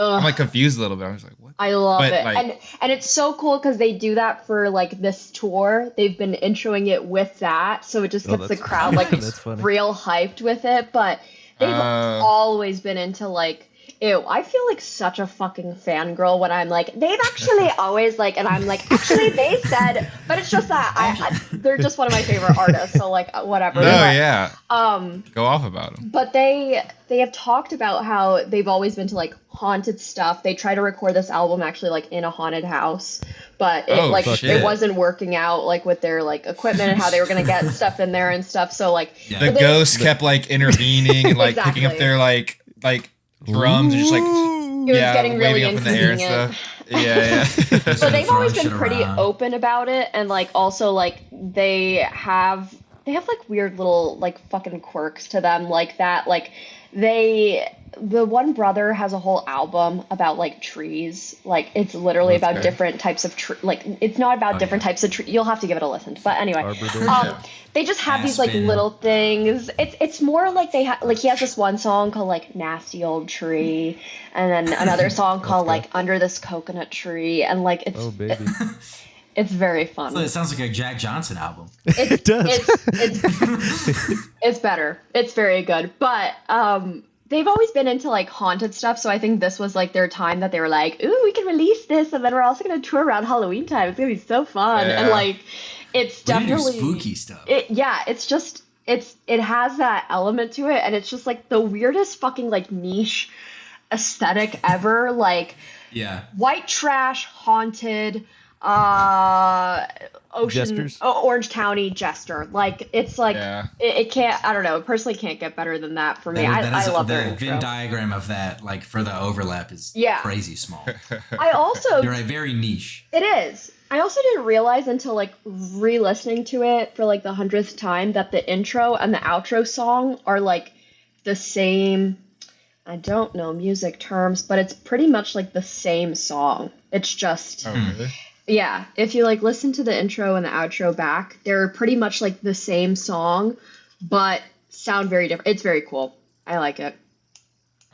I'm like confused a little bit. I was like, what? I love it. Like, and it's so cool because they do that for like this tour. They've been introing it with that. So it just gets the crowd like real hyped with it. But they've always been into like, ew, I feel like such a fucking fangirl when I'm like, they've actually always like, and I'm like, actually they said, but it's just that they're just one of my favorite artists, so like whatever. No, but, yeah. Go off about them. But they have talked about how they've always been to like haunted stuff. They try to record this album actually like in a haunted house, but it wasn't working out like with their like equipment and how they were gonna get stuff in there and stuff. So like the ghosts kept like intervening and like picking up their like drums and just like getting really waving up in the air and stuff. Yeah. So they've always been pretty open about it, and like also like they have like weird little like fucking quirks to them like that. Like the one brother has a whole album about like trees. Like it's literally about different types of like it's not about different types of trees. You'll have to give it a listen. But anyway, they just have these like little things. It's more like they have like he has this one song called like Nasty Old Tree, and then another song called like Under This Coconut Tree, and like it's it's very fun. So it sounds like a Jack Johnson album. It does. It's better. It's very good. But they've always been into like haunted stuff, so I think this was like their time that they were like, ooh, we can release this, and then we're also gonna tour around Halloween time. It's gonna be so fun. And like it's definitely spooky stuff. It's just it has that element to it, and it's just like the weirdest fucking like niche aesthetic ever. Like white trash, haunted, ocean, Orange County jester. Like it's like it can't. I don't know. It personally can't get better than that for me. I love their intro. The Venn diagram of that, like for the overlap, is crazy small. I also they're very niche. It is. I also didn't realize until like re-listening to it for like the 100th time that the intro and the outro song are like the same. I don't know music terms, but it's pretty much like the same song. It's just really? Yeah, if you like listen to the intro and the outro back, they're pretty much like the same song, but sound very different. It's very cool. I like it.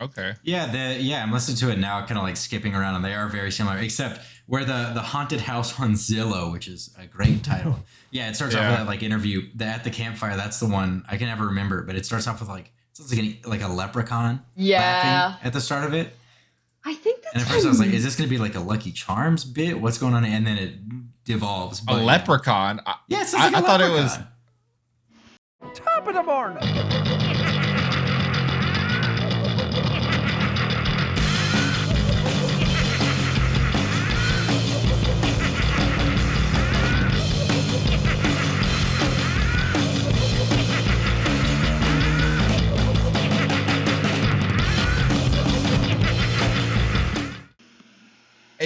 Okay. Yeah, I'm listening to it now, kind of like skipping around, and they are very similar, except where the haunted house on Zillow, which is a great title. Yeah, it starts off with that like interview at the campfire. That's the one I can never remember, but it starts off with like it sounds like a leprechaun. Yeah. At the start of it. I think that's. And at first I was like, "Is this going to be like a Lucky Charms bit? What's going on?" And then it devolves. A leprechaun. Yeah, it sounds like I thought it was top of the morning.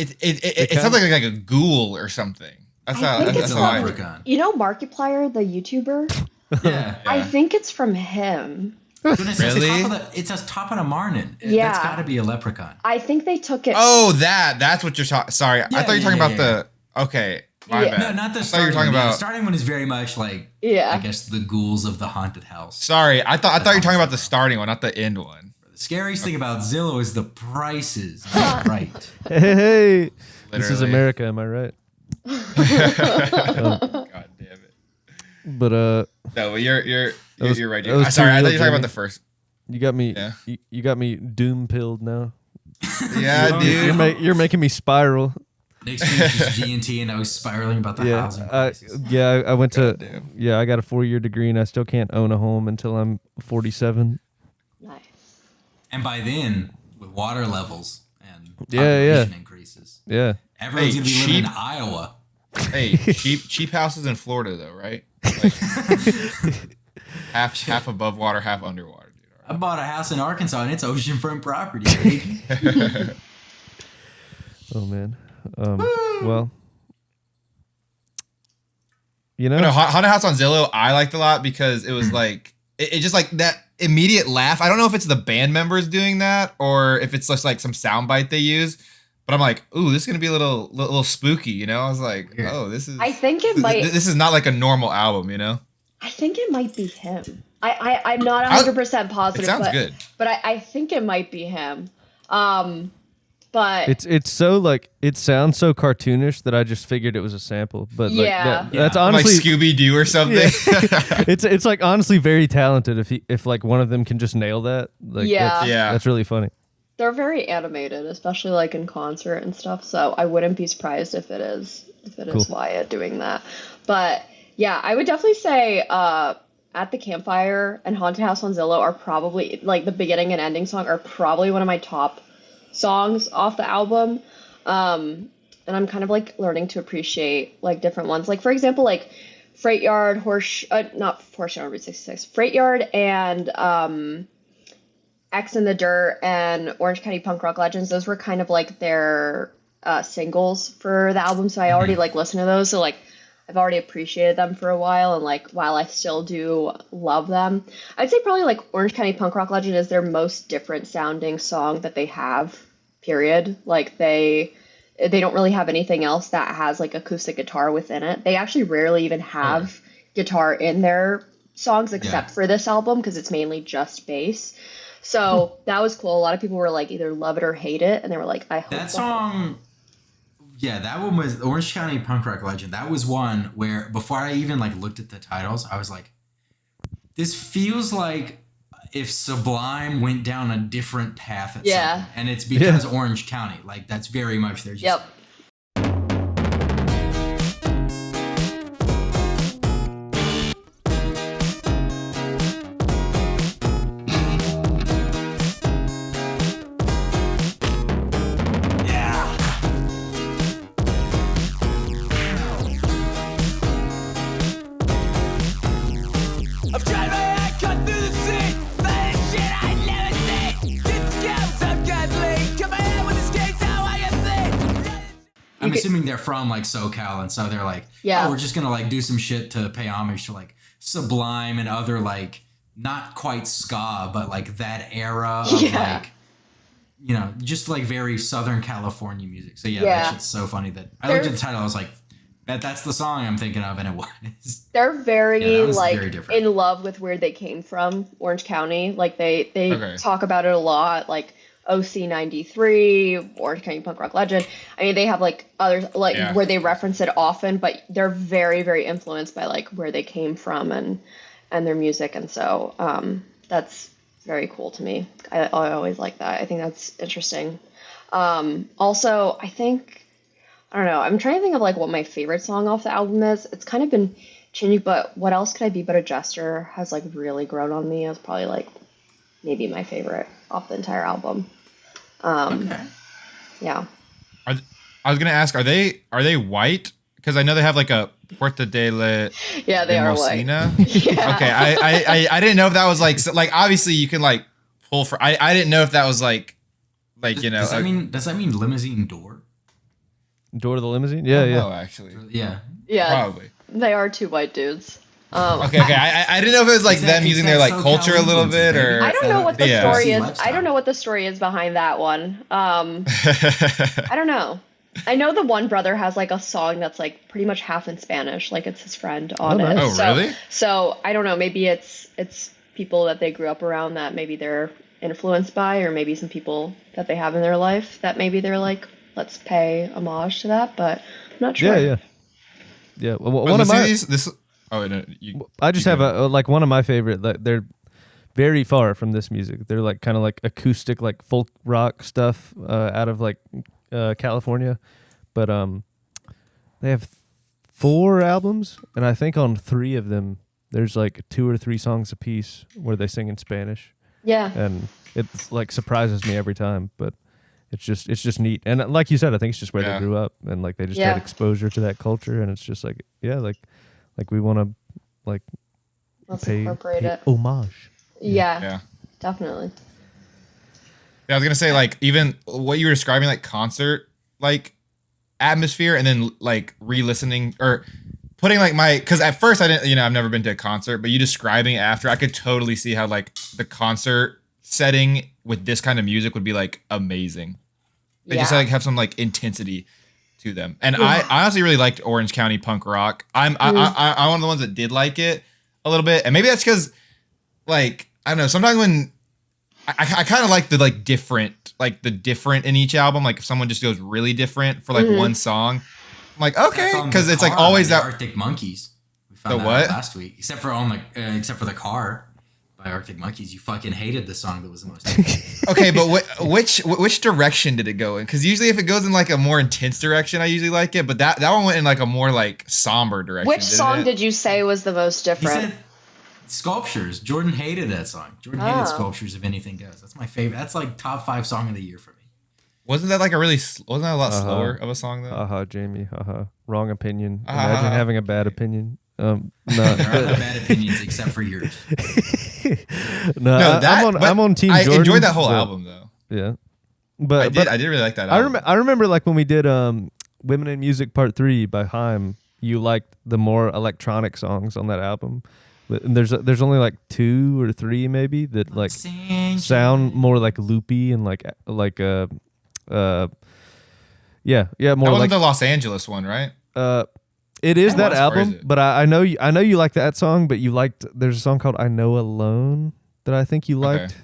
It sounds like a ghoul or something. That's how. That's how leprechaun. You know Markiplier, the YouTuber? Yeah. I think it's from him. Goodness, Really? It says top of the morning. Yeah. That's got to be a leprechaun. I think they took it. Oh, that's what you're talking. Sorry, I thought you were talking about the. Okay, my Yeah. bad. No, not the I thought you starting were talking one. about. The starting one is very much like, I guess, the ghouls of the haunted house. Sorry, I thought you were talking about the starting one, not the end one. The scariest thing about Zillow is the prices. Right. Hey. This is Literally. America, am I right? God damn it. But No, you're right. that was Sorry, I too thought real, you were talking Jimmy. about the first. you got me. Yeah. You got me doom pilled now. Yeah, dude. You're making me spiral. Next week is G&T, and I was spiraling about the housing crisis. I went to. Goddamn. Yeah, I got a 4-year degree, and I still can't own a home until I'm 47. Nice. And by then, with water levels and Yeah. population increases, Yeah. everyone's Hey, going to be living in cheap- Iowa. Hey, cheap houses in Florida though, right? Like, half above water, half underwater, dude. I bought a house in Arkansas, and it's oceanfront property, baby. Oh man. Well. You know. No, Haunted House on Zillow, I liked a lot because it was like it just like that immediate laugh. I don't know if it's the band members doing that or if it's just like some soundbite they use, but I'm like, ooh, this is gonna be a little spooky, you know? I was like, oh, this is. I think it might. This is not like a normal album, you know? I think it might be him. I'm not 100% positive. It sounds good. But I think it might be him. But It's so like it sounds so cartoonish that I just figured it was a sample. But like Yeah. that's like honestly Scooby Doo or something. Yeah. it's like honestly very talented if like one of them can just nail that. Like Yeah. that's really funny. they're very animated, especially like in concert and stuff. So I wouldn't be surprised if it is Cool. Wyatt doing that. But yeah, I would definitely say At the Campfire and Haunted House on Zillow are probably like the beginning and ending song are probably one of my top songs off the album. And I'm kind of like learning to appreciate like different ones. Like for example, like Freight Yard, not Horseshit on Route 66, Freight Yard and X in the Dirt and Orange County Punk Rock Legends. Those were kind of like their singles for the album. So I already like listened to those. So like I've already appreciated them for a while. And like while I still do love them, I'd say probably like Orange County Punk Rock Legend is their most different sounding song that they have, period. Like they don't really have anything else that has like acoustic guitar within it. They actually rarely even have guitar in their songs except for this album because it's mainly just bass. So that was cool. A lot of people were like either love it or hate it, and they were like, I hope that song. Yeah, that one was Orange County Punk Rock Legend. That was one where before I even like looked at the titles, I was like, this feels like if Sublime went down a different path at some point. And it's because Orange County. Like that's very much their just I'm assuming they're from like SoCal, and so they're like, oh, we're just gonna like do some shit to pay homage to like Sublime and other like not quite ska, but like that era of like, you know, just like very Southern California music. So that shit's so funny that I looked at the title, I was like, that's the song I'm thinking of, and it was. They're very like very in love with where they came from, Orange County. Like they talk about it a lot, like OC 93, Orange County Punk Rock Legend. I mean, they have like others like where they reference it often, but they're very, very influenced by like where they came from and their music. And so that's very cool to me. I always like that. I think that's interesting. Also, I don't know. I'm trying to think of like what my favorite song off the album is. It's kind of been changing, but What Else Could I Be But a Jester has like really grown on me. It's probably like maybe my favorite off the entire album. Yeah. I was gonna ask, are they white? Because I know they have like a Puerta de la they are Mocina. White. Yeah. Okay, I didn't know if that was like obviously you can like pull for. I didn't know if that was like you know. Does that mean limousine door? Door to the limousine? Yeah. No, actually. Yeah. Probably. They are two white dudes. Okay. I didn't know if it was like them using their like culture a little bit, or I don't know what the story is. I don't know what the story is behind that one. I don't know. I know the one brother has like a song that's like pretty much half in Spanish, like it's his friend on it. Oh, really? So I don't know. Maybe it's people that they grew up around that maybe they're influenced by, or maybe some people that they have in their life that maybe they're like, let's pay homage to that. But I'm not sure. Yeah. Well, one of my I just have a like one of my favorite. They're very far from this music. They're like kind of like acoustic, like folk rock stuff out of like California, but they have 4 albums, and I think on 3 of them there's like 2 or 3 songs a piece where they sing in Spanish. Yeah, and it's like surprises me every time, but it's just neat. And like you said, I think it's just where they grew up, and like they just had exposure to that culture, and it's just like like we want to like pay it. Homage. Yeah, definitely. Yeah, I was gonna say like even what you were describing, like concert like atmosphere, and then like re-listening or putting like because at first I didn't, I've never been to a concert, but you describing it after, I could totally see how like the concert setting with this kind of music would be like amazing. They just like have some like intensity to them, and I honestly really liked Orange County Punk Rock. I'm one of the ones that did like it a little bit, and maybe that's because like I don't know. Sometimes when I kind of like the like different like the different in each album. Like if someone just goes really different for like one song, I'm like, okay, because it's like always that Arctic Monkeys. We found the that what? out last week, except for the car by Arctic Monkeys. You fucking hated the song that was the most. Okay, but which direction did it go in? Because usually if it goes in like a more intense direction, I usually like it. But that one went in like a more like somber direction. Which song did you say was the most He different? said Sculptures. Jordan hated that song. Jordan hated Sculptures. If anything goes, that's my favorite. That's like top 5 song of the year for me. Wasn't that like wasn't that a lot slower of a song though? Jamie. Wrong opinion. Imagine having a bad opinion. No, There are no bad opinions except for yours. I'm on Team Jordan. I enjoyed that whole album though. Yeah, but I did really like that album. I remember like when we did Women in Music Part 3 by Haim, you liked the more electronic songs on that album. But there's only like 2 or 3 maybe that like sound more like loopy and like more that wasn't like the Los Angeles one, right? it is that album, Is it? but I know you like that song, but you liked there's a song called I Know Alone that I think you liked.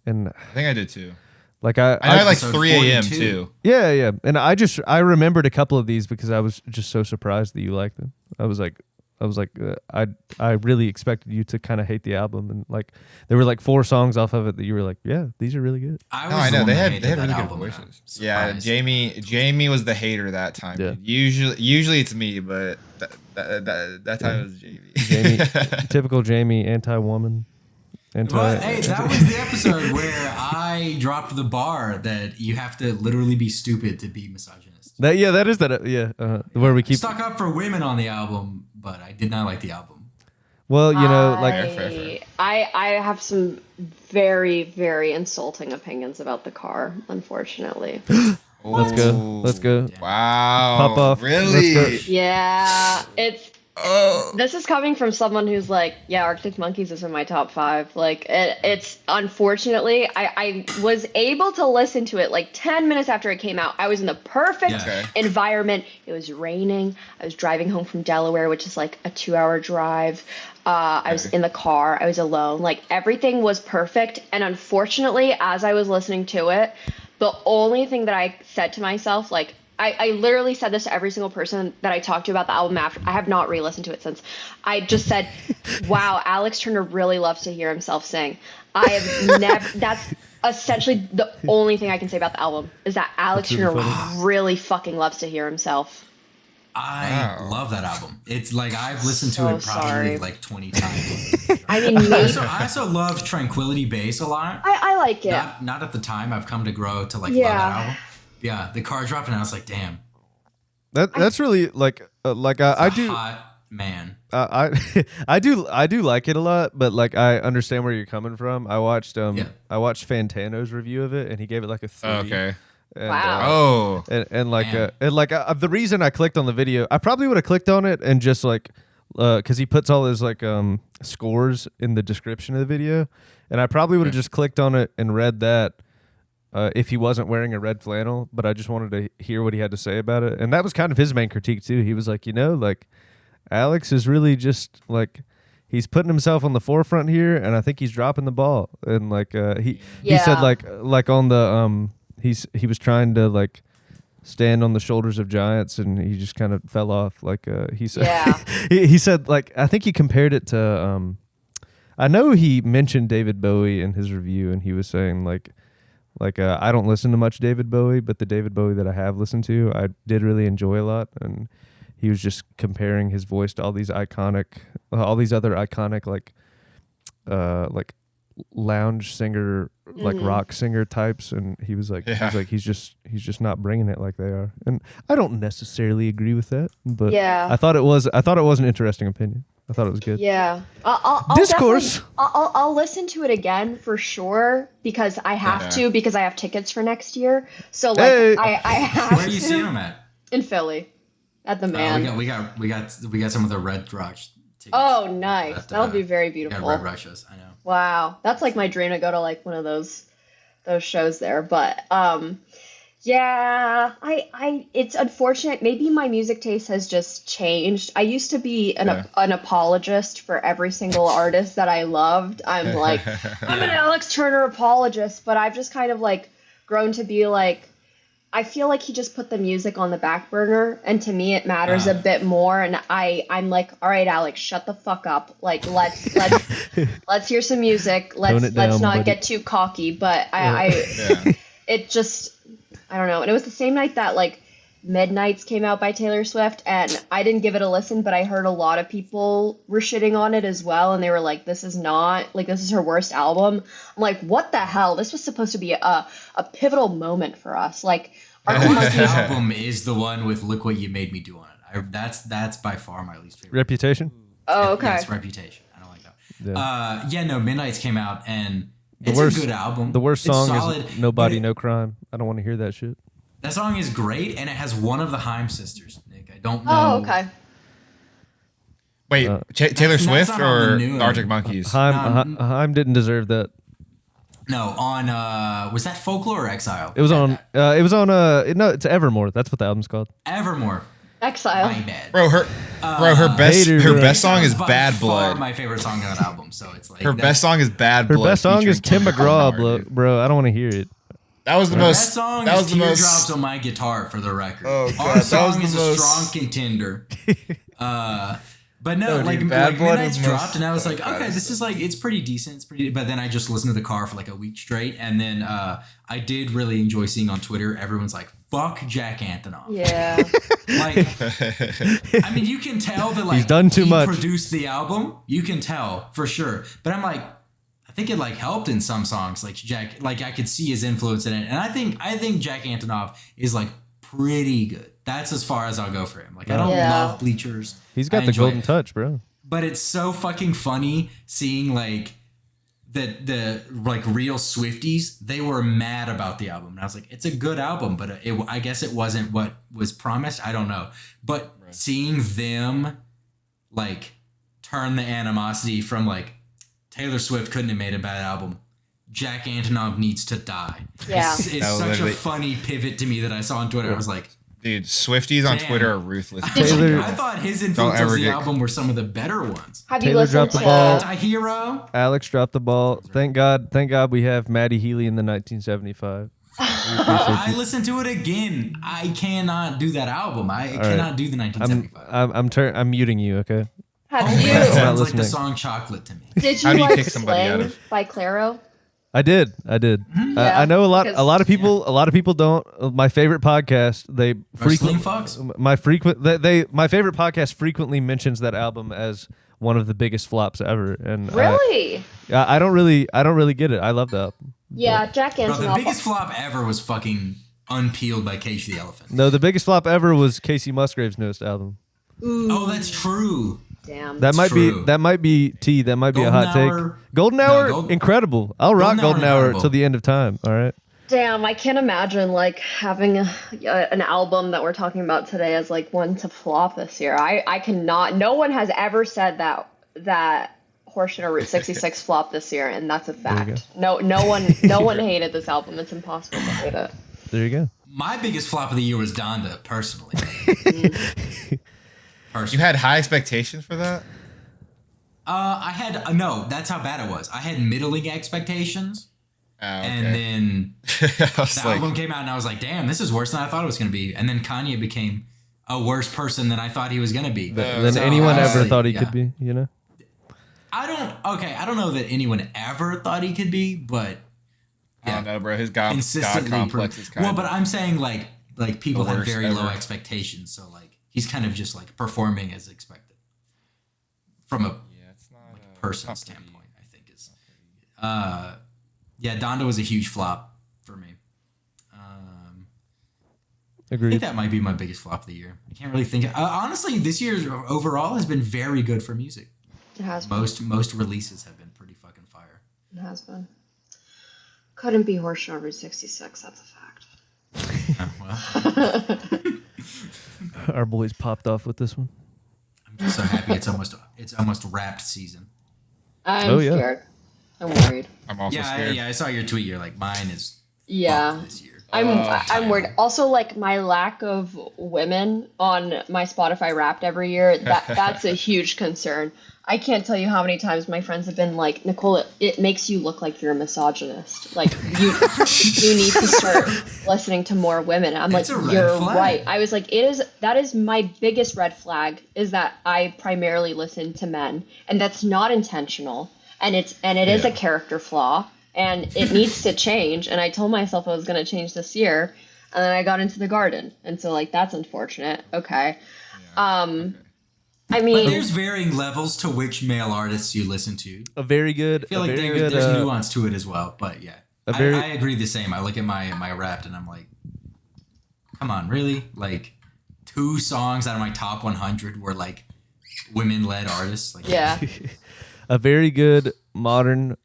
And I think I did too. like I know like Episode 3 a.m. 42. too. yeah, and I remembered a couple of these because I was just so surprised that you liked them. I was like I really expected you to kind of hate the album, and like there were like 4 songs off of it that you were like, yeah, these are really good. I know they had really good voices. Yeah, Jamie was the hater that time. Yeah. Usually it's me, but that time it was Jamie. Jamie, typical Jamie, anti-woman. Well, hey, that was the episode where I dropped the bar that you have to literally be stupid to be misogynist. That is where we keep Stuck up for women on the album, but I did not like the album. Well, you know, like Fair. I have some very, very insulting opinions about the car, unfortunately. let's go. Wow. Pop off. Really? Let's go. Yeah, this is coming from someone who's like, yeah, Arctic Monkeys is in my top 5. Like, it's unfortunately, I was able to listen to it like 10 minutes after it came out. I was in the perfect environment. It was raining. I was driving home from Delaware, which is like a 2-hour drive. I was in the car. I was alone. Like, everything was perfect. And unfortunately, as I was listening to it, the only thing that I said to myself, like, I literally said this to every single person that I talked to about the album after. I have not re-listened to it since. I just said, wow, Alex Turner really loves to hear himself sing. I have never, that's essentially the only thing I can say about the album, is that Alex Turner really fucking loves to hear himself. I love that album. It's like I've listened to it probably like 20 times. I mean, I also love Tranquility Base a lot. I like it. Not at the time. I've come to grow to like love that album. Yeah, the car dropped and I was like, damn. That's really like I do. Hot man. I do like it a lot, but like I understand where you're coming from. I watched Fantano's review of it, and he gave it like a 3. Okay. And, Wow. The reason I clicked on the video, I probably would have clicked on it and just like because he puts all his like scores in the description of the video, and I probably would have just clicked on it and read that. If he wasn't wearing a red flannel, but I just wanted to hear what he had to say about it. And that was kind of his main critique too. He was like, like Alex is really just like, he's putting himself on the forefront here, and I think he's dropping the ball. And like he said like on the he was trying to like stand on the shoulders of giants, and he just kind of fell off. Like he said he said like, I think he compared it to I know he mentioned David Bowie in his review, and he was saying like I don't listen to much David Bowie, but the David Bowie that I have listened to, I did really enjoy a lot. And he was just comparing his voice to all these other iconic like lounge singer, like rock singer types. And he was like, he's just not bringing it like they are. And I don't necessarily agree with that, but I thought it was an interesting opinion. I thought it was good. Yeah. I'll Discourse. I'll listen to it again for sure, because I have to, because I have tickets for next year. So like I have Where are you seeing them at? In Philly. At the Man. We got some of the Red Rush tickets. Oh, nice. That'll be very beautiful. Yeah, Red Rushes, I know. Wow. That's like my dream, to go to like one of those shows there. But yeah, it's unfortunate. Maybe my music taste has just changed. I used to be an apologist for every single artist that I loved. I'm like, I'm an Alex Turner apologist, but I've just kind of like grown to be like, I feel like he just put the music on the back burner, and to me it matters a bit more. And I'm like, all right, Alex, shut the fuck up. Like, let's hear some music. Let's not buddy. get too cocky. But it just, I don't know. And it was the same night that like Midnights came out by Taylor Swift, and I didn't give it a listen, but I heard a lot of people were shitting on it as well, and they were like, this is her worst album. I'm like, what the hell? This was supposed to be a pivotal moment for us. Like, our This album is the one with "Look What You Made Me Do" on it. That's by far my least favorite. Reputation? Oh, okay. Yes, Reputation. I don't like that. No, Midnights came out, and it's worst, a good album. The worst It's song solid, is Nobody, but No Crime. I don't want to hear that shit. That song is great, and it has one of the Haim sisters, Nick. I don't know. Oh, okay. Wait, Taylor that's Swift not on the or new the Arctic Monkeys? Haim didn't deserve that. No, on was that Folklore or Exile? It was on. No, it's Evermore. That's what the album's called. Evermore. Exile. My bad. Bro, her best song is By Bad far Blood. my favorite song on that album. So it's like Her best song is Bad Her Blood. best song is featuring Tim Kendrick McGraw, Lamar, dude. bro. I don't want to hear it. That was the That most. song That is was the most. Teardrops on my guitar, for the record. Oh, God, Our that song was the is a most- strong contender. But no, No, like, dude, Bad like Blood Midnight's was most- dropped, and I was like, Oh, God, okay, this is like, it's pretty decent. It's pretty. But then I just listened to the car for like a week straight, and then I did really enjoy seeing on Twitter, everyone's like, "Fuck Jack Antonoff." Yeah. Like, I mean, you can tell that like He's done too much. Produced the album, you can tell for sure. But I'm like, I think it like helped in some songs, like Jack. Like I could see his influence in it, and I think Jack Antonoff is like pretty good. That's as far as I'll go for him. Like I don't love Bleachers. He's got I the enjoy golden it. touch, bro. But it's so fucking funny seeing like the like real Swifties. They were mad about the album, and I was like, it's a good album, but I guess it wasn't what was promised. I don't know, but seeing them like turn the animosity from like Taylor Swift couldn't have made a bad album. Jack Antonoff needs to die. Yeah. It's That was such a literally- funny pivot to me that I saw on Twitter. I was like, Dude, Swifties on Damn. Twitter are ruthless. Taylor- I thought his influences ever on the get- album were some of the better ones. Have you Taylor listened dropped the to? ball. Anti-hero. Alex dropped the ball. Thank God we have Maddie Healy in the 1975. I listened to it again. I cannot do that album. I cannot do the 1975. I'm muting you, okay? Have That you? not sounds like the listening. song "Chocolate" to me. Did How you do you like kick somebody out Slang of- by Claro? I did. Yeah, I know a lot because- of people don't. My favorite podcast, they Sling frequent Fox? my favorite podcast frequently mentions that album as one of the biggest flops ever. And Really? I don't really get it. I love the album. Yeah, Jack Bro, the Antonoff. biggest flop ever was fucking Unpeeled by Cage the Elephant. No, the biggest flop ever was Casey Musgrave's newest album. Oh, that's true. Damn. That might true. be T. That might be a Golden hot Hour- take. Golden Hour, Gold- incredible. I'll rock Golden Hour, Golden Hour incredible. till the end of time. All right. Damn, I can't imagine like having an album that we're talking about today as like one to flop this year. I cannot. No one has ever said that Horseshit or Route 66 flopped this year, and that's a fact. No one hated this album. It's impossible to hate it. There you go. My biggest flop of the year was Donda, personally. You had high expectations for that? I had no. That's how bad it was. I had middling expectations, Oh, okay. and then I was the like, album came out, and I was like, "Damn, this is worse than I thought it was going to be." And then Kanye became a worse person than I thought he was going to be. Than So, anyone ever honestly, thought he yeah. could be. You know. I don't know that anyone ever thought he could be, but I don't know, bro. His God consistently complex is kind well, but I'm saying like people the have worst very low ever. expectations, so like he's kind of just like performing as expected from a yeah, it's not person standpoint. I think is yeah, Donda was a huge flop for me. I Agreed. think that might be my biggest flop of the year. I can't really think. Honestly, this year's overall has been very good for music. It has been. Most releases have been pretty fucking fire. It has been. Couldn't be Horseshit on Route 66. That's a fact. Well, Our boys popped off with this one. I'm just so happy it's almost wrapped season. I'm scared. I'm worried. I'm also scared. I saw your tweet. You're like, mine is Yeah. fucked this year. I'm worried. Also, like my lack of women on my Spotify Wrapped every year, that's a huge concern. I can't tell you how many times my friends have been like, Nicole, it makes you look like you're a misogynist. Like you need to start listening to more women. I'm It's like, a red you're flag. right. I was like, that is my biggest red flag is that I primarily listen to men, and that's not intentional, and it is a character flaw, and it needs to change. And I told myself I was going to change this year, and then I got into the garden, and so like that's unfortunate. Okay. I mean, But there's varying levels to which male artists you listen to. A very good. I feel like a very there's good, nuance to it as well. But yeah, I agree the same. I look at my Wrapped and I'm like, come on, really? Like 2 songs out of my top 100 were like women-led artists. Like, yeah. A very good modern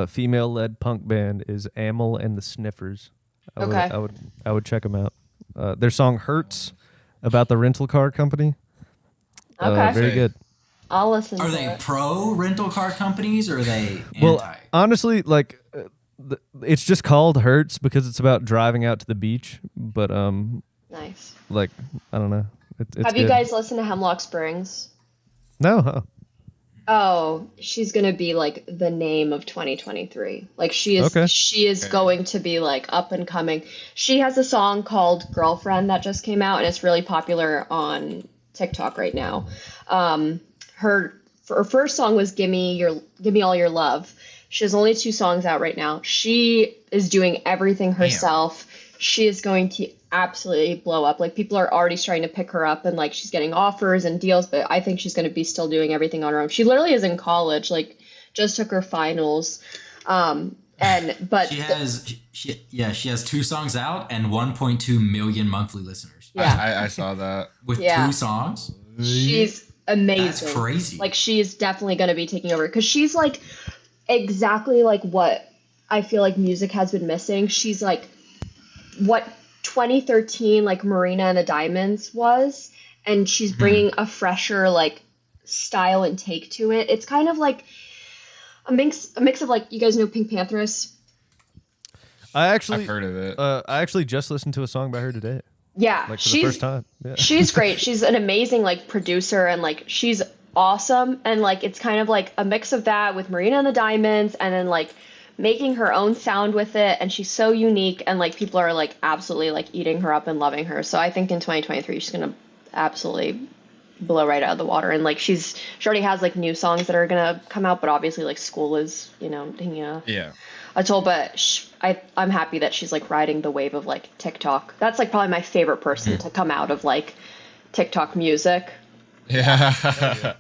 female-led punk band is Amel and the Sniffers. Okay. I would check them out. Their song "Hurts" about the rental car company. Okay. Very good. I'll listen Are to they it. pro rental car companies or are they Well, anti? honestly, like it's just called "Hurts" because it's about driving out to the beach. But Nice. like I don't know. It's Have you good. guys listened to Hemlock Springs? No, huh? Oh, she's gonna be like the name of 2023. Like she is, Okay. she is going to be like up and coming. She has a song called "Girlfriend" that just came out, and it's really popular on TikTok right now. Her first song was "Give Me All Your Love." She has only 2 songs out right now. She is doing everything herself. She is going to absolutely blow up. Like people are already starting to pick her up, and like she's getting offers and deals, but I think she's going to be still doing everything on her own. She literally is in college, like just took her finals. But she has 2 songs out and 1.2 million monthly listeners. yeah, I saw that. With Yeah. 2 songs? she's amazing. That's crazy. Like she's definitely going to be taking over because she's like exactly like what I feel like music has been missing. She's like what 2013 like Marina and the Diamonds was, and she's bringing a fresher like style and take to it. It's kind of like a mix of like, you guys know Pink Panthers? I've heard of it. I actually just listened to a song by her today, Yeah, like for the first time. Yeah. she's great. She's an amazing like producer, and like she's awesome, and like it's kind of like a mix of that with Marina and the Diamonds, and then like making her own sound with it, and she's so unique, and like people are like absolutely like eating her up and loving her. So I think in 2023 she's gonna absolutely blow right out of the water, and like she already has like new songs that are gonna come out, but obviously like school is taking a toll. But I'm happy that she's like riding the wave of like TikTok. That's like probably my favorite person to come out of like TikTok music. Yeah.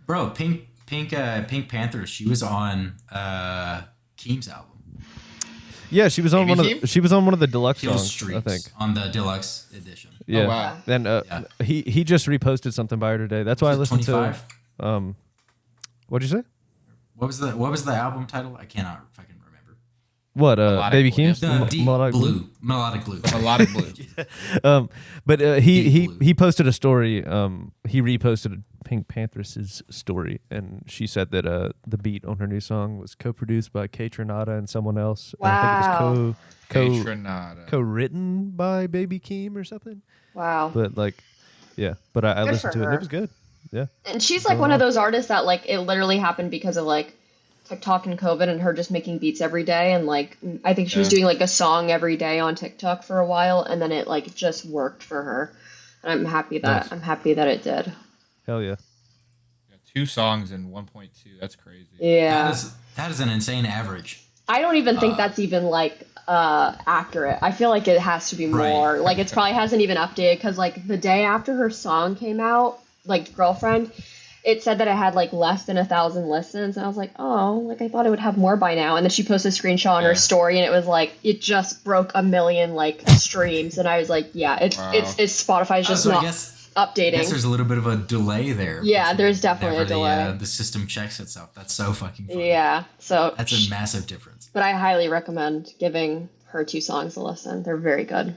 Bro, Pink Panthers, she was on Keem's album. Yeah, she was on Baby one Keem? of she was on one of the deluxe Kill songs, Streaks I think. on the deluxe edition. Yeah. wow. And he just reposted something by her today. That's why I listened 25? to what'd you say? What was the album title? I cannot fucking remember. What Melodic Baby Blue. Keem's The Deep Melodic Blue. Melodic Blue. A lot of blue. But he Blue. he posted a story. He reposted Pink Panthers' story, and she said that the beat on her new song was co-produced by Kate Renata and someone else. And I think it was Trinata. co-written by Baby Keem or something. Wow. But like, yeah. But I Good listened for to it, and her. it was good. Yeah. And she's like one of those artists that like it literally happened because of like TikTok and COVID and her just making beats every day, and like I think she was doing like a song every day on TikTok for a while, and then it like just worked for her. And I'm happy that it did. Hell yeah. 2 songs and 1.2. That's crazy. Yeah. That is an insane average. I don't even think that's even like accurate. I feel like it has to be Right. more. Like it's probably hasn't even updated, because like the day after her song came out, like Girlfriend, it said that it had like less than 1,000 listens, and I was like, oh, like I thought it would have more by now. And then she posted a screenshot on her story, and it was like it just broke 1 million like streams, and I was like, yeah, it's Spotify's just So I not guess updating. there's a little bit of a delay there. Yeah, between there's definitely a whenever delay. The system checks itself. That's so fucking funny. Yeah, so That's a massive difference. but I highly recommend giving her 2 songs a listen. They're very good.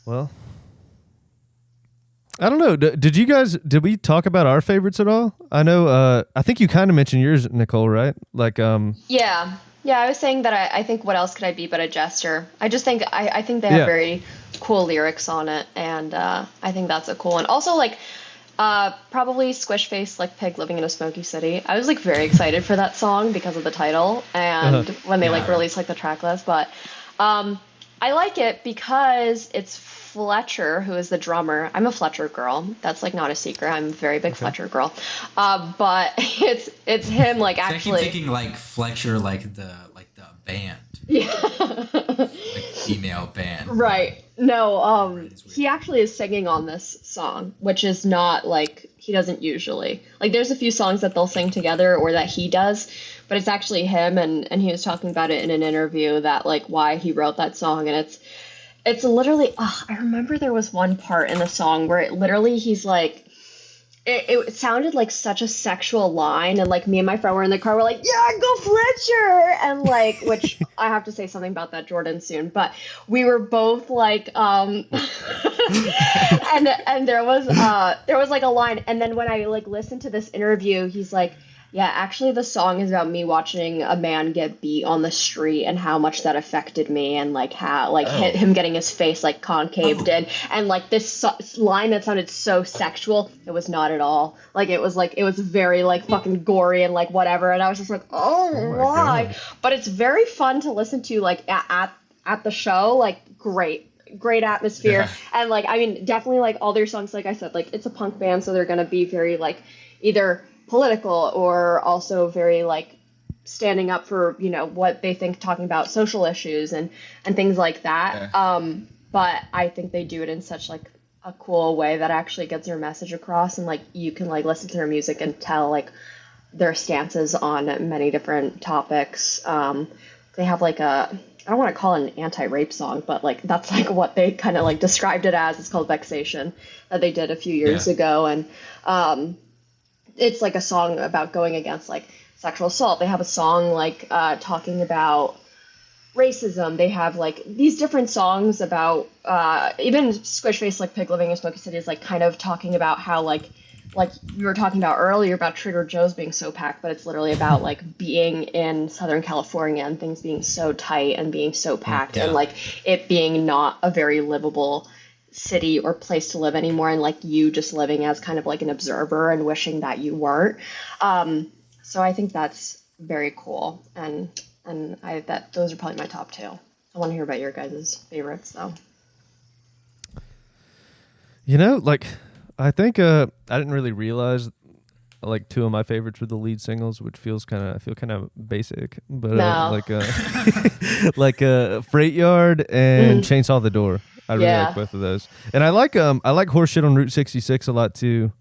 Well, I don't know. Did we talk about our favorites at all? I know. I think you kind of mentioned yours, Nicole, right? Like, Yeah. Yeah, I was saying that I think what else could I be but a jester? I just think I think they have very cool lyrics on it, and I think that's a cool one. Also, like probably Squish Face like Pig Living in a Smoky City. I was like very excited for that song because of the title and when they like released like the track list, but I like it because it's Fletcher, who is the drummer. I'm a Fletcher girl. That's like not a secret. I'm a very big Fletcher girl. But it's him like actually. I keep thinking like Fletcher, like the band. Yeah. Like female band. Right. No, he actually is singing on this song, which is not like he doesn't usually. Like there's a few songs that they'll sing together or that he does, but it's actually him, and he was talking about it in an interview that like why he wrote that song, and it's literally I remember there was one part in the song where it literally he's like it sounded like such a sexual line, and like me and my friend were in the car, we're like, yeah, go Fletcher, and like, which I have to say something about that, Jordan, soon, but we were both like and there was like a line, and then when I like listened to this interview, he's like, yeah, actually the song is about me watching a man get beat on the street and how much that affected me, and like how like him getting his face like concaved in, and like this line that sounded so sexual, it was not at all. Like it was very like fucking gory and like whatever, and I was just like, oh my God. But it's very fun to listen to like at the show, like great atmosphere, and like I mean definitely like all their songs, like I said, like it's a punk band, so they're gonna be very like either political or also very like standing up for, you know, what they think, talking about social issues and things like that. But I think they do it in such like a cool way that actually gets their message across, and like you can like listen to their music and tell like their stances on many different topics. They have like I don't want to call it an anti-rape song, but like that's like what they kind of like described it as. It's called Vexation, that they did a few years ago, and it's like a song about going against like sexual assault. They have a song like talking about racism. They have like these different songs about even Squish Face like Pig Living in Smoky City is like kind of talking about how like we were talking about earlier about Trader Joe's being so packed, but it's literally about like being in Southern California and things being so tight and being so packed and like it being not a very livable city or place to live anymore, and like you just living as kind of like an observer and wishing that you weren't. So I think that's very cool, and those are probably my top two. I want to hear about your guys' favorites though. You know, like I think I didn't really realize like two of my favorites were the lead singles, which I feel kind of basic, but like Freight Yard and Chainsaw the Door. I really like both of those, and I like Horseshit on Route 66 a lot too,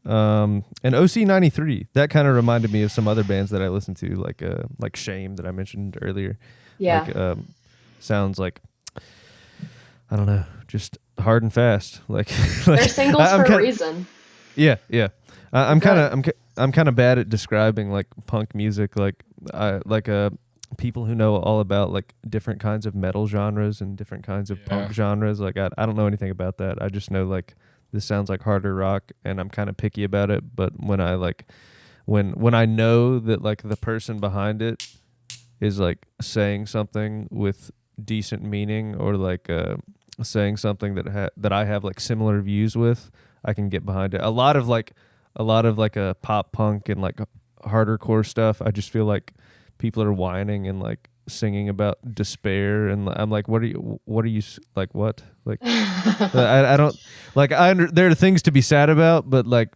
and OC 93. That kind of reminded me of some other bands that I listened to, like Shame that I mentioned earlier. Yeah, like, sounds like I don't know, just hard and fast. Like they're singles for a reason. Yeah. I'm kind of bad at describing like punk music, people who know all about like different kinds of metal genres and different kinds of punk genres. Like I don't know anything about that. I just know like this sounds like harder rock, and I'm kind of picky about it. But when I like when I know that like the person behind it is like saying something with decent meaning, or like saying something that I have like similar views with, I can get behind it. A lot of a pop punk and like harder core stuff, I just feel like people are whining and like singing about despair, and I'm like, what are you like, what, like I don't like, there are things to be sad about, but like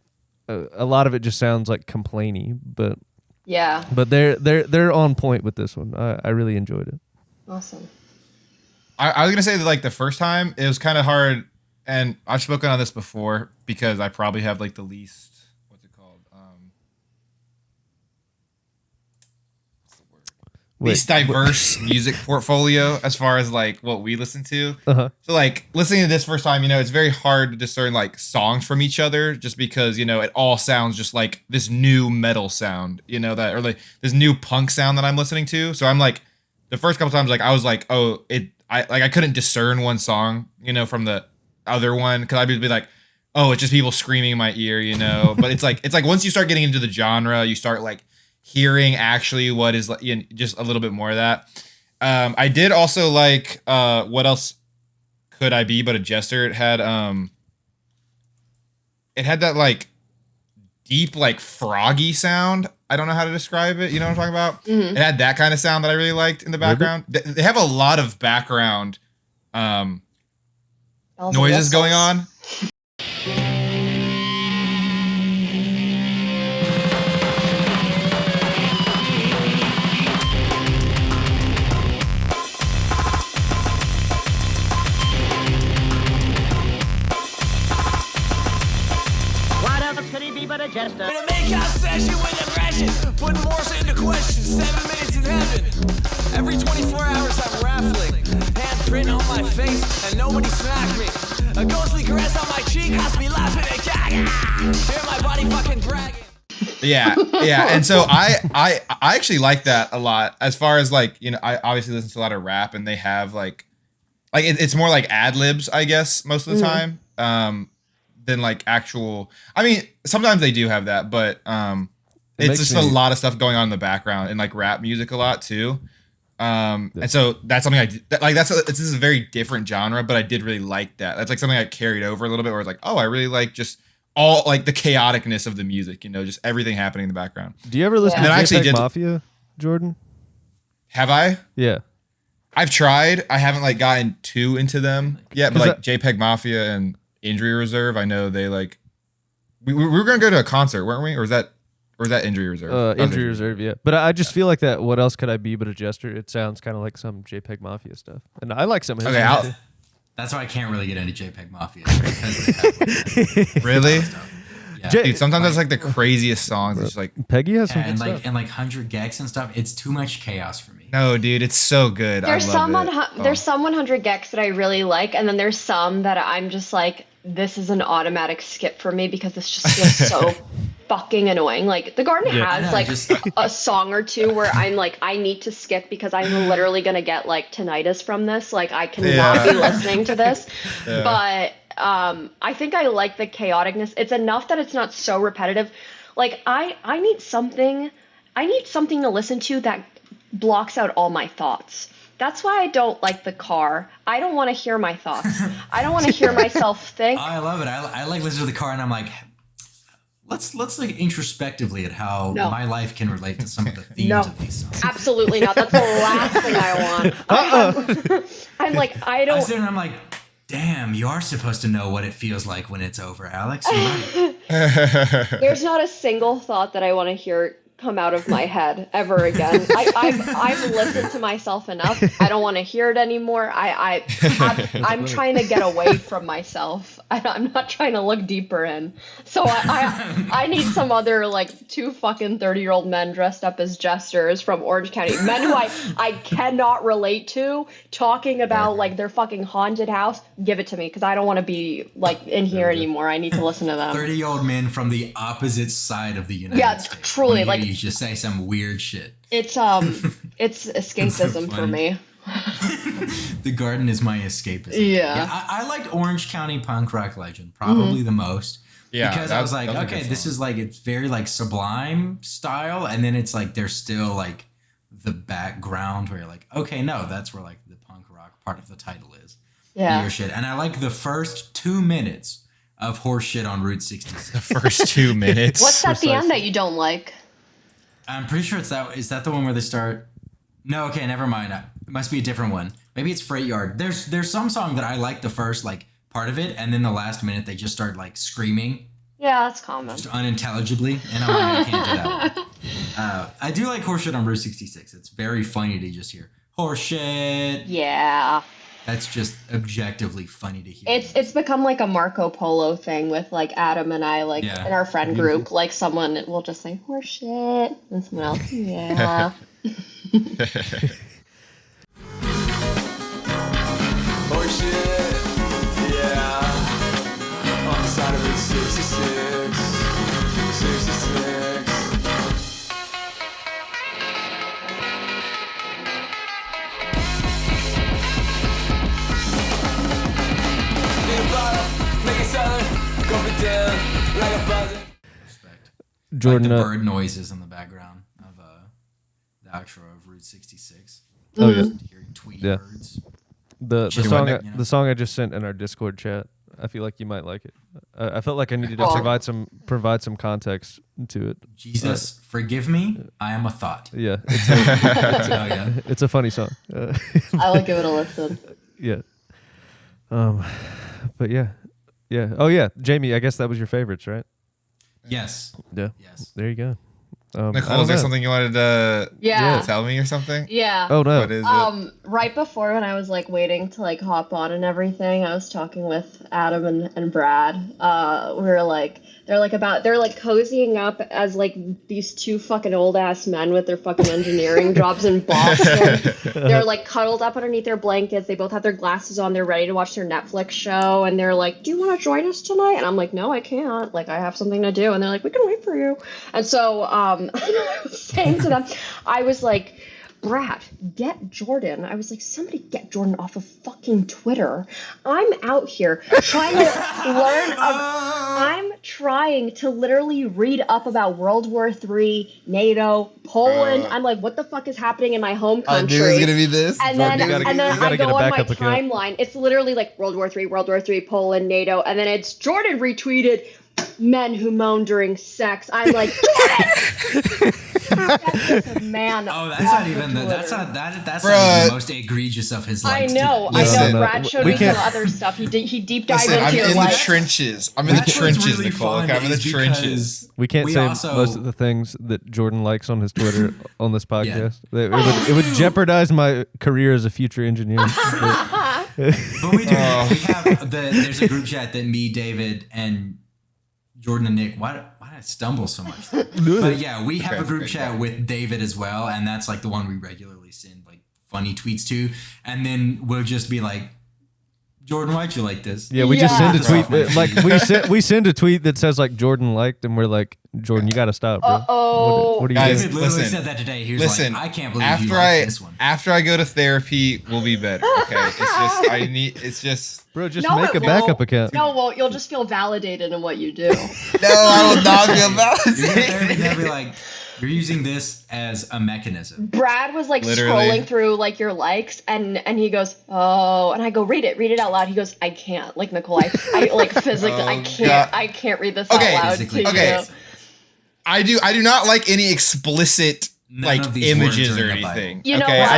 a lot of it just sounds like complainy, but they're on point with this one. I really enjoyed it. Awesome. I was gonna say that like the first time it was kind of hard, and I've spoken on this before because I probably have like the least least diverse music portfolio as far as like what we listen to. So like listening to this first time, you know, it's very hard to discern like songs from each other, just because, you know, it all sounds just like this new metal sound, you know, that, or like this new punk sound that I'm listening to. So I'm like, the first couple times, like I was like, I couldn't discern one song, you know, from the other one, because I'd be like, oh, it's just people screaming in my ear, you know. But it's like once you start getting into the genre, you start like hearing actually what is just a little bit more of that. I did also like What Else Could I Be But a Jester. It had that like deep like froggy sound. I don't know how to describe it. You know what I'm talking about? Mm-hmm. It had that kind of sound that I really liked in the background. They have a lot of background noises going on. In a make-out session with aggression, putting Morse into question, 7 minutes in heaven. Every 24 hours I'm raffling, handprint on my face, and nobody smacked me. A ghostly caress on my cheek has me laughing and gagging. Hear my body fucking bragging. Yeah, and so I actually like that a lot. As far as like, you know, I obviously listen to a lot of rap, and they have like it's more like ad libs, I guess, most of the time. Than like actual. I mean, sometimes they do have that, but it's just a lot of stuff going on in the background and like rap music a lot too. And so that's something this is a very different genre, but I did really like that. That's like something I carried over a little bit, where it's like, oh, I really like just all like the chaoticness of the music, you know, just everything happening in the background. Do you ever listen to JPEG Mafia, Jordan? Have I? Yeah. I've tried. I haven't like gotten too into them yet, but like JPEG Mafia and Injury Reserve, I know they like. We were gonna go to a concert, weren't we? Or was that Injury Reserve? Injury Reserve, yeah. But I just feel like that. What else could I be but a jester? It sounds kind of like some JPEG Mafia stuff, and I like some of his. Okay, that's why I can't really get into JPEG Mafia. Because they have really? Yeah. Dude, sometimes that's like the craziest songs. It's like Peggy has some and good like stuff. and like 100 gex and stuff. It's too much chaos for me. No, dude, it's so good. There's I love some there's some 100 gex that I really like, and then there's some that I'm just like, this is an automatic skip for me because this just feels so fucking annoying. Like the Garden has like a song or two where I'm like, I need to skip because I'm literally gonna get like tinnitus from this. Like I cannot be listening to this. But I think I like the chaoticness. It's enough that it's not so repetitive. Like I need something to listen to that blocks out all my thoughts. That's why I don't like the car. I don't want to hear my thoughts. I don't want to hear myself think. I love it. I like listening to the car, and I'm like, let's look introspectively at how my life can relate to some of the themes of these songs. Absolutely not. That's the last thing I want. I'm like, I don't. I sit there and I'm like, damn, you are supposed to know what it feels like when it's over, Alex. You're right. There's not a single thought that I want to hear come out of my head ever again. I've listened to myself enough. I don't want to hear it anymore. I'm trying to get away from myself. I'm not trying to look deeper in. So I need some other like two fucking 30-year-old men dressed up as jesters from Orange County, men who I cannot relate to, talking about like their fucking haunted house. Give it to me, because I don't want to be like in here anymore. I need to listen to them. 30-year-old men from the opposite side of the United States. Yeah, truly. Like, you just say some weird shit. It's escapism for me. The Garden is my escapism. Yeah. I liked Orange County Punk Rock Legend probably the most. Yeah, because I was like, okay, this is like, it's very like Sublime style, and then it's like there's still like the background where you're like, okay, no, that's where like the punk rock part of the title is. Yeah. Weird shit. And I like the first 2 minutes of Horseshit on Route 66. The first 2 minutes. What's at the end that you don't like? I'm pretty sure it's that. Is that the one where they start? No, okay, never mind. It must be a different one. Maybe it's Freight Yard. There's some song that I like the first like part of it, and then the last minute they just start like screaming. Yeah, that's common. Just unintelligibly, and I'm like, I can't do that one. I do like Horseshit on Route 66. It's very funny to just hear Horseshit. Yeah. That's just objectively funny to hear. It's become like a Marco Polo thing with like Adam and I, like in our friend group, like someone will just say horseshit and someone else, yeah. Horseshit, yeah. On the side of Route 66, 66. Respect. Jordan, like the bird noises in the background of outro of Route 66. Oh yeah, Hearing Tweety Yeah. Birds. the Just song doing it, you know? the song I just sent in our Discord chat. I feel like you might like it. I felt like I needed to Cool. provide some context to it. Jesus, forgive me. I am a thought. Yeah, Oh, yeah. it's a funny song. I will give it a listen. Yeah. But yeah. Oh yeah, Jamie. I guess that was your favorites, right? Yes. Yeah. Yes. There you go. I Nicole, don't is there know. something you wanted to Yeah. tell me or something? Yeah. Oh no. What is it? Right before when I was like waiting to like hop on and everything, I was talking with Adam and Brad. We were like, they're like cozying up as like these two fucking old ass men with their fucking engineering jobs in Boston. They're like cuddled up underneath their blankets. They both have their glasses on. They're ready to watch their Netflix show. And they're like, "Do you want to join us tonight?" And I'm like, "No, I can't. Like, I have something to do." And they're like, "We can wait for you." And so, I was saying to them, I was like, "Brad, get Jordan." I was like, "Somebody get Jordan off of fucking Twitter. I'm out here trying to I'm trying to literally read up about World War III, NATO, Poland. I'm like, what the fuck is happening in my home country?" be this. And then, You gotta I get go a on my backup account. timeline. It's literally like World War III, Poland, NATO, and then it's Jordan retweeted men who moan during sex. I'm like, Jordan! Get this man. Oh, that's off not of even the, Twitter. that's not Bruh. the most egregious of his I likes. know. Listen, Brad showed we me some can't- other stuff. He deep dived Listen, I'm into your in the life. trenches. I'm in the trenches, Nicole. Okay, I'm in the trenches. We can't We say also- most of the things that Jordan likes on his Twitter on this podcast. It would jeopardize my career as a future engineer. But we do. We have there's a group chat that me, David, and Jordan and Nick. Why did I stumble so much? But yeah, we have a group chat with David as well, and that's like the one we regularly send like funny tweets to, and then we'll just be like, "Jordan, why'd you like this?" Yeah, we just send a Yeah. tweet. Like we send a tweet that says like Jordan liked, and we're like, "Jordan, you got to stop, bro. Uh-oh. What are you Guys, doing?" David literally listen. said that today. He was Listen, like, "I can't believe you like this one." after I go to therapy, we'll be better. Okay, it's just Bro, just No, make it a backup won't. account. No, well, you'll just feel validated in what you do. no, I will not feel You're gonna validated. be like, "You're using this as a mechanism." Brad was like Literally. scrolling through like your likes and he goes, "Oh," and I go, read it out loud." He goes, "I can't." Like, Nicole, I like physically, Oh, God. I can't read this Okay, out loud physically, to okay. you. I do not like any explicit None like of these images words are or in the Bible. anything. You know okay, what?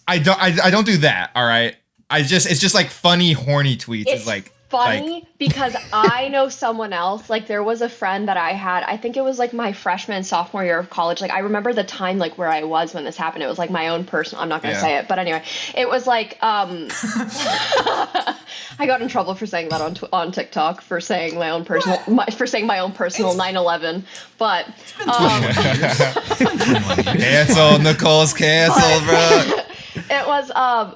I don't do that. All right. It's just like funny horny tweets. It's It's like funny because I know someone else. Like, there was a friend that I had. I think it was like my freshman, sophomore year of college. Like, I remember the time like where I was when this happened. It was like my own personal. I'm not gonna Yeah. say it, but anyway, it was like I got in trouble for saying that on TikTok for saying my own personal 9/11. But cancel. Nicole's canceled, bro. it was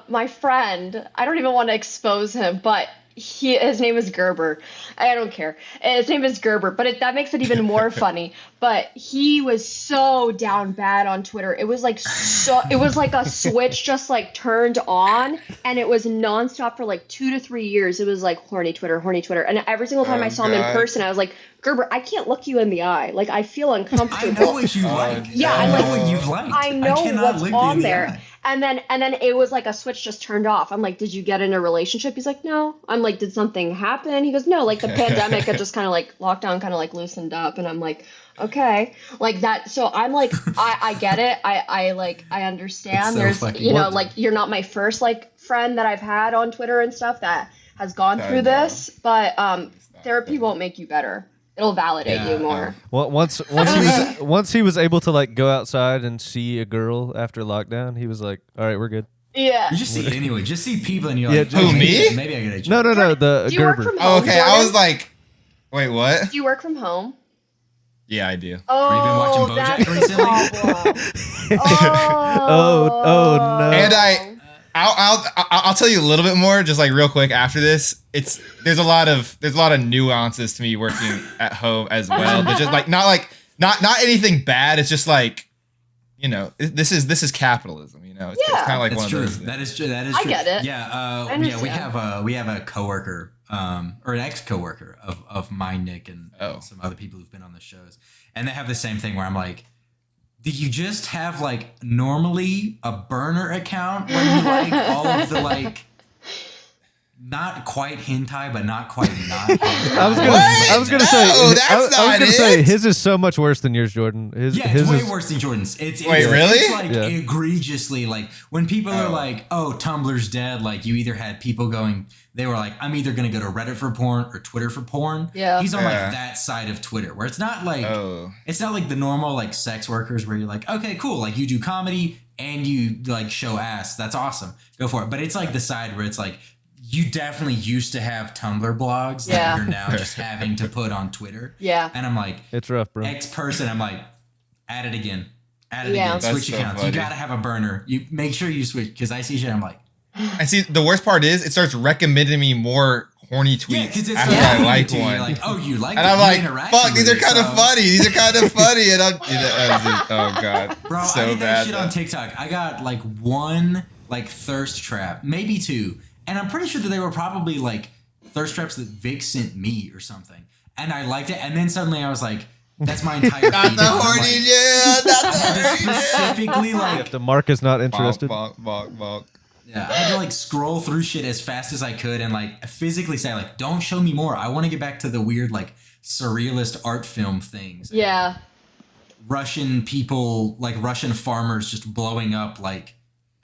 my friend. I don't even want to expose him, but his name is Gerber. I don't care. His name is Gerber, but that makes it even more funny. But he was so down bad on Twitter. It was like a switch just like turned on, and it was nonstop for like 2 to 3 years. It was like horny Twitter. And every single time I saw him in God. person, I was like, "Gerber, I can't look you in the eye. Like, I feel I uncomfortable." know what you like. Yeah, I I'm know like- what you've liked. I know cannot what's look you on in the there. eye. And then it was like a switch just turned off. I'm like, "Did you get in a relationship?" He's like, "No." I'm like, "Did something happen?" He goes, "No, like the pandemic had just kind of like lockdown kind of like loosened up." And I'm like, "Okay." Like that. So I'm like, I get it. I understand. It's so There's, fucking you know, what? like you're not my first like friend that I've had on Twitter and stuff that has gone I through know. this, but therapy won't make you better. It'll validate Yeah, you more. Well, once he was able to like go outside and see a girl after lockdown, he was like, "All right, we're good." Yeah. You just see it anyway. Just see people and you're Yeah, like, just- oh, Who, maybe, me? maybe I gotta check. No, the Do you work Gerber. from Oh, home? okay. I Jordan? was like, wait, what? Do you work from home? Yeah, I do. Oh, you been watching that's BoJack the recently? problem. Oh, no. And I'll tell you a little bit more, just like real quick after this. There's a lot of nuances to me working at home as well. But just like not anything bad. It's just like, you know, this is capitalism. You know, it's Yeah. kind of like That's one true. of those. That is true. That is I true. get it. Yeah. I We understand. have a coworker, or an ex-coworker of mine, Nick, and Oh. some other people who've been on the shows, and they have the same thing where I'm like, do you just have like normally a burner account where you like all of the like not quite hentai, but not quite not hentai? I was gonna say. No, that's I was not gonna say it. his is so much worse than yours, Jordan. It's his way is, worse than Jordan's. It's Wait, really? It's like Yeah. egregiously like when people are like, "Oh, Tumblr's dead." Like you either had people going, they were like, "I'm either gonna go to Reddit for porn or Twitter for porn." Yeah. He's on like Yeah. that side of Twitter where it's not like it's not like the normal like sex workers where you're like, "Okay, cool. Like you do comedy and you like show ass. That's awesome. Go for it." But it's like the side where it's like you definitely used to have Tumblr blogs that you're now just having to put on Twitter. Yeah. And I'm like, it's rough, bro. X person, I'm like, add it again. Add it Yeah. again. That's Switch so accounts. funny. You gotta have a burner. You make sure you switch because I see shit. I'm like, And see, the worst part is it starts recommending me more horny yeah, because tweets it's after like, I like you. one. You're like, oh, you like And it. I'm You like, interacted fuck, these with are it, kind of so- funny. These are kind of funny. And I'm, oh god, Bro, so I did that bad. shit on TikTok. I got like one like thirst trap, maybe two, and I'm pretty sure that they were probably like thirst traps that Vic sent me or something. And I liked it, and then suddenly I was like, that's my entire Not feed. the now. I'm horny, like, yeah, not the I had to horny. specifically like If the mark is not interested. Bonk. yeah, I had to like scroll through shit as fast as I could and like physically say like, don't show me more. I want to get back to the weird like surrealist art film things. Yeah. Russian people, like Russian farmers just blowing up like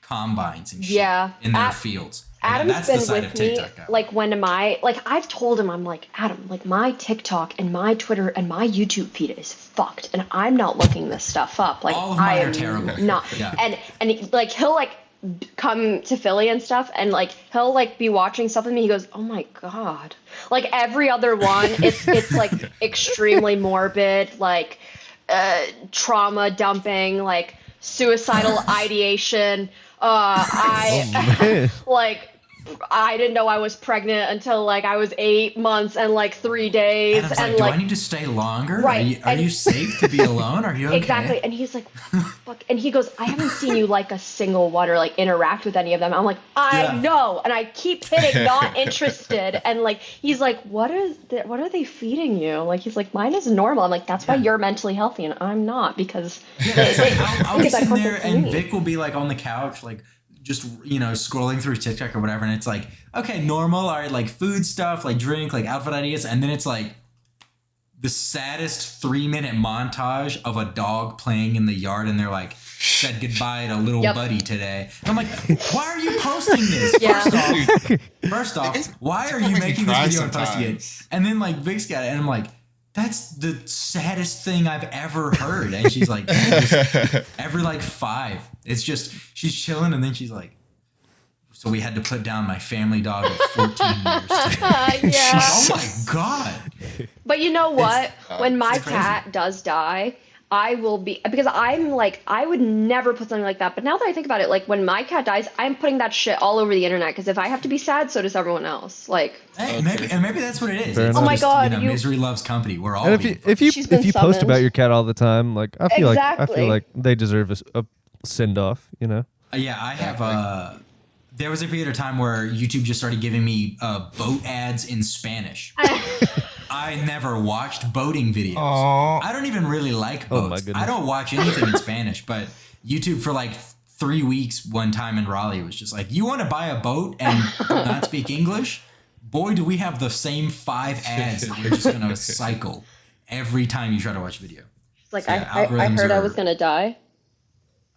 combines and shit Yeah. in their fields. Adam's that's the been side with of me, TikTok now. like when I've told him, I'm like, Adam, like my TikTok and my Twitter and my YouTube feed is fucked, and I'm not looking this stuff up. Like All of I mine are am terrible. not. Yeah. And like he'll like come to Philly and stuff, and like he'll like be watching stuff with me. He goes, oh my god, like every other one, it's like extremely morbid, like trauma dumping, like suicidal ideation. Man. Like I didn't know I was pregnant until like I was 8 months and like 3 days, And I was like, and do like I need to stay longer? Right, Are and- you safe to be alone? Are you okay? exactly. And he's like, fuck. And he goes, I haven't seen you like a single one or like interact with any of them. I'm like, I Yeah. know. And I keep hitting not interested. And like, he's like, what are they feeding you? Like, he's like, mine is normal. I'm like, that's why you're mentally healthy and I'm not, because I'll be because I sitting can't there see and me. Vic will be like on the couch, like just, scrolling through TikTok or whatever. And it's like, okay, normal. All right, like food stuff, like drink, like outfit ideas. And then it's like the saddest 3-minute montage of a dog playing in the yard. And they're like, said goodbye to little Yep. buddy today. And I'm like, why are you posting this? Yeah. First off, It's- why are gonna you make me making this cry video and posting it? sometimes. And then like Vic's got it, and I'm like, that's the saddest thing I've ever heard. And she's like, every like 5, it's just she's chilling, and then she's like, so we had to put down my family dog of 14 years today. Yeah. Oh my god! But you know what? When my it's crazy. cat does die, I will be, because I'm like, I would never put something like that. But now that I think about it, like when my cat dies, I'm putting that shit all over the internet, because if I have to be sad, so does everyone else. Like, Hey, maybe that's what it is. Fair It's enough. Oh my just, God, you- misery loves company. We're all And if being you if you She's been if you post summoned. about your cat all the time, like I feel Exactly. like they deserve a send off. Yeah, I have. There was a period of time where YouTube just started giving me boat ads in Spanish. I never watched boating videos. Aw. I don't even really like boats. Oh my goodness. I don't watch anything in Spanish, but YouTube for like 3 weeks one time in Raleigh was just like, you want to buy a boat and not speak English? Boy, do we have the same 5 ads that we're just going to cycle every time you try to watch video. it's like So, yeah, I algorithms heard I are- was gonna die.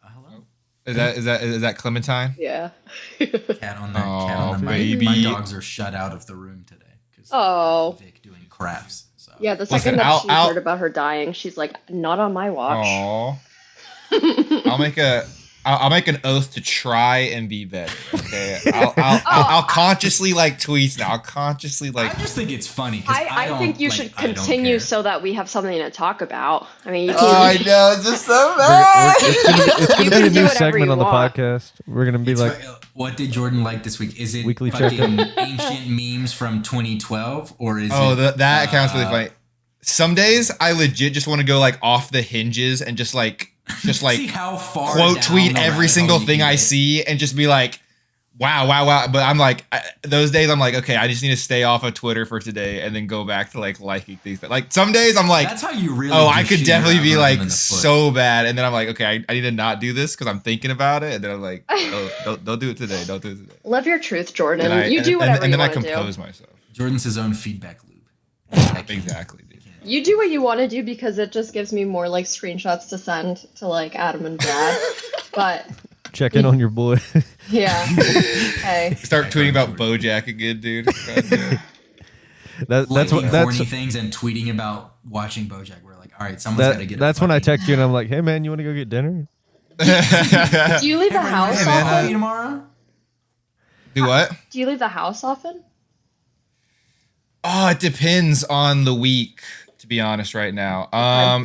Hello? Is that Clementine? Yeah. Cat on the Aw, my baby. dogs are shut out of the room today because Oh. Vic doing crafts. So. Yeah, the Listen, second that she I'll- heard about her dying, she's like, not on my watch. Aw. I'll make an oath to try and be better. Okay, I'll consciously like tweets now. I'll consciously like. I just think it's funny. 'Cause I don't, think you like, should I don't continue care. so that we have something to talk about. I mean, you Oh, I can, know, it's just so bad. It's gonna You be can a do new whatever segment you on the want. podcast. We're gonna be like, What did Jordan like this week? Is it Weekly fucking ancient memes from 2012, or is Oh, it? that account's really funny. Some days I legit just want to go like off the hinges and just like See how far quote down tweet the every rabbit single hole you thing can I get. see and just be like, wow. But I'm like, those days I'm like, okay, I just need to stay off of Twitter for today and then go back to like liking things. Like some days I'm like, That's how you really. oh, do I could shoot definitely your be algorithm like in the foot. so bad. And then I'm like, okay, I need to not do this because I'm thinking about it. And then I'm like, oh, don't do it today. Don't do it today. Live your truth, Jordan. And You do whatever and you then I want to do. compose myself. Jordan's his own feedback loop. Exactly, dude. You do what you want to do because it just gives me more like screenshots to send to like Adam and Brad. But Check in on your boy. yeah, hey, Start tweeting about BoJack again, dude. God damn. That's Liking what horny things and tweeting about watching BoJack. We're like, all right, someone's got to get. that's when I text you and I'm like, hey man, you want to go get dinner? do you leave the house Hey, man, often? tomorrow. Do what? Do you leave the house often? Oh, it depends on the week, to be honest, right now.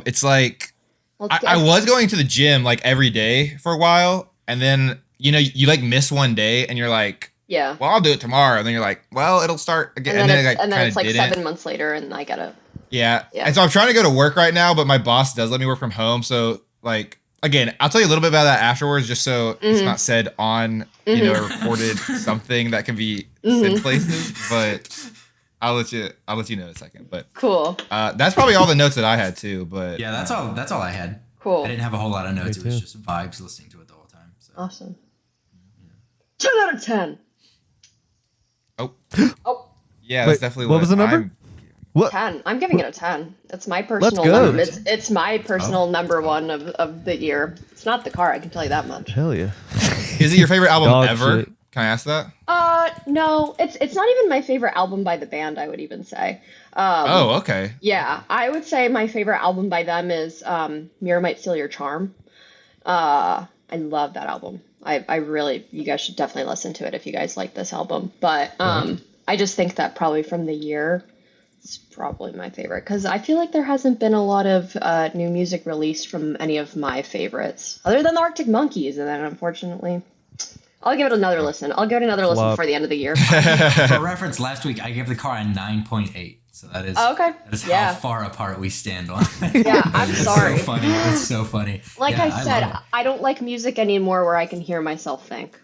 It's like I was going to the gym like every day for a while, and then you like miss one day and you're like, Yeah. well, I'll do it tomorrow. And then you're like, well, it'll start again. And then, I it's like didn't. 7 months later, and I gotta. Yeah. Yeah. And so I'm trying to go to work right now, but my boss does let me work from home. So like, again, I'll tell you a little bit about that afterwards, just so it's not said on, a recorded something that can be sent places, but I'll let you know in a second. But Cool. that's probably all the notes that I had too, but Yeah, that's all I had. Cool. I didn't have a whole lot of notes. Me It was too. just vibes listening to it the whole time. So. Awesome. 10 out of 10. Oh. Oh, Yeah, Wait, that's definitely what was the number? I'm- What? 10. I'm giving it a 10. It's my personal go. number. It's my personal number one of the year. It's not the car, I can tell you that much. Hell yeah. Is it your favorite album Dog ever? shit. Can I ask that? No, it's not even my favorite album by the band, I would even say. Oh, okay. Yeah, I would say my favorite album by them is Mirror Might Steal Your Charm. I love that album. I really, you guys should definitely listen to it if you guys like this album. But I just think that probably from the year, it's probably my favorite. Because I feel like there hasn't been a lot of new music released from any of my favorites, other than the Arctic Monkeys. And then unfortunately, I'll give it another listen. I'll give it another listen Flop. before the end of the year. For reference, last week I gave the car a 9.8. So that is Oh, okay. That is Yeah. how far apart we stand on. Yeah, I'm It's sorry. so funny. It's so funny. Like Yeah, I said, love it. I don't like music anymore where I can hear myself think.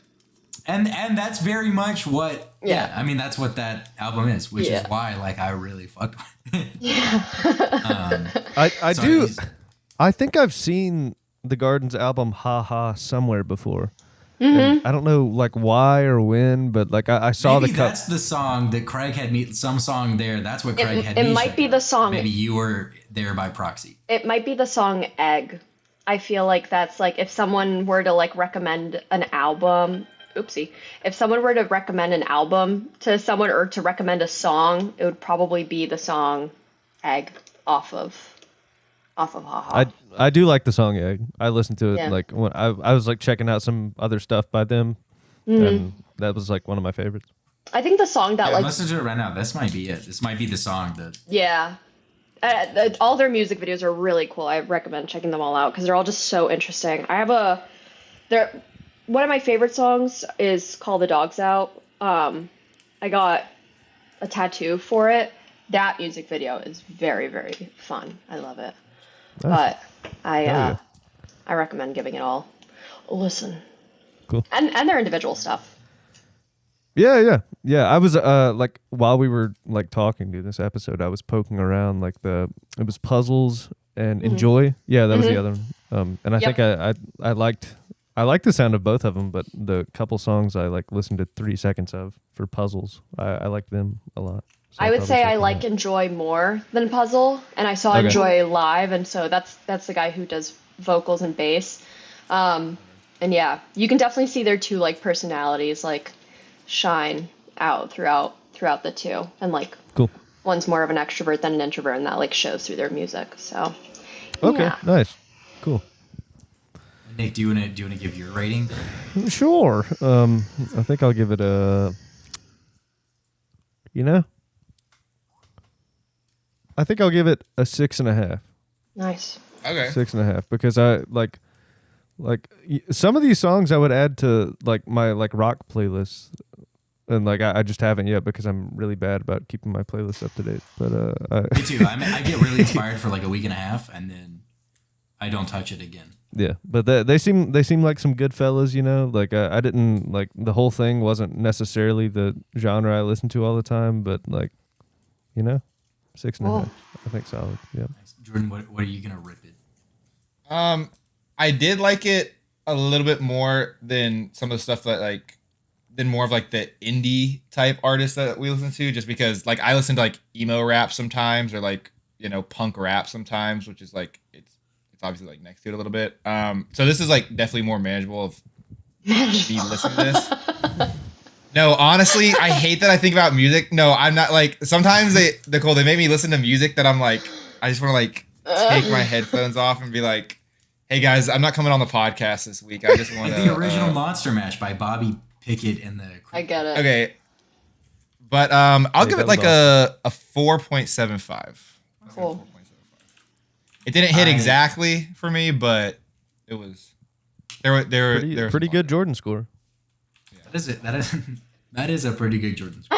And that's very much what. Yeah. Yeah. I mean, that's what that album is, which Yeah. is why like I really fucked with it. I So do. he's- I think I've seen the Gardens album "Ha Ha" somewhere before. And I don't know like why or when, but like I saw Maybe the cut. that's the song that Craig had me. Some song there. That's what Craig had me. It might check be out. the song. Maybe you were there by proxy. It might be the song Egg. I feel like that's like if someone were to like recommend an album. Oopsie. If someone were to recommend an album to someone or to recommend a song, it would probably be the song Egg off of Ha Ha. I do like the song Egg. I listened to it Yeah. like when I was like checking out some other stuff by them, and that was like one of my favorites. I think the song that Yeah, like listen to it right now. This might be it. This might be the song that. yeah. All their music videos are really cool. I recommend checking them all out because they're all just so interesting. One of my favorite songs is called "The Dog's Out." I got a tattoo for it. That music video is very, very fun. I love it. Nice. But yeah. I recommend giving it all a listen. Cool. And their individual stuff. Yeah. I was like while we were like talking to this episode, I was poking around like it was Puzzles and Enjoy. Yeah, that was the other one. And I Yep. think I liked the sound of both of them, but the couple songs I like listened to 3 seconds of for Puzzles, I liked them a lot. So I would probably say check I them like out. Enjoy more than Puzzle, and I saw Okay. Enjoy live, and so that's the guy who does vocals and bass. And yeah, you can definitely see their two like personalities like shine out throughout the two, and like Cool. one's more of an extrovert than an introvert, and that like shows through their music. So Okay, yeah. nice, cool. Nick, do you want to give your rating? Sure. I think I'll give it a. I think I'll give it a 6.5. Nice. Okay. 6.5 because I like some of these songs I would add to like my like rock playlist, and like I just haven't yet because I'm really bad about keeping my playlist up to date. But Me too. I get really inspired for like a week and a half, and then I don't touch it again. Yeah, but they seem like some good fellas, you know. Like I didn't like the whole thing wasn't necessarily the genre I listen to all the time, but like, you know, 6.5. I think solid. Yeah. Nice. Jordan, what are you gonna rip it? I did like it a little bit more than some of the stuff that like, than more of like the indie type artists that we listen to, just because like I listen to like emo rap sometimes or like, you know, punk rap sometimes, which is like it's obviously like next to it a little bit. So this is like definitely more manageable of me listening to this. No, honestly, I hate that I think about music. No, I'm not like sometimes Nicole, they make me listen to music that I'm like, I just want to like take my headphones off and be like, hey guys, I'm not coming on the podcast this week. I just want like the original Monster Mash by Bobby Pickett and the. I get it. Okay, but I'll give it like a 4.75. Cool. It didn't hit exactly for me, but it was Pretty good Jordan score. Yeah. That is a pretty good Jordan score.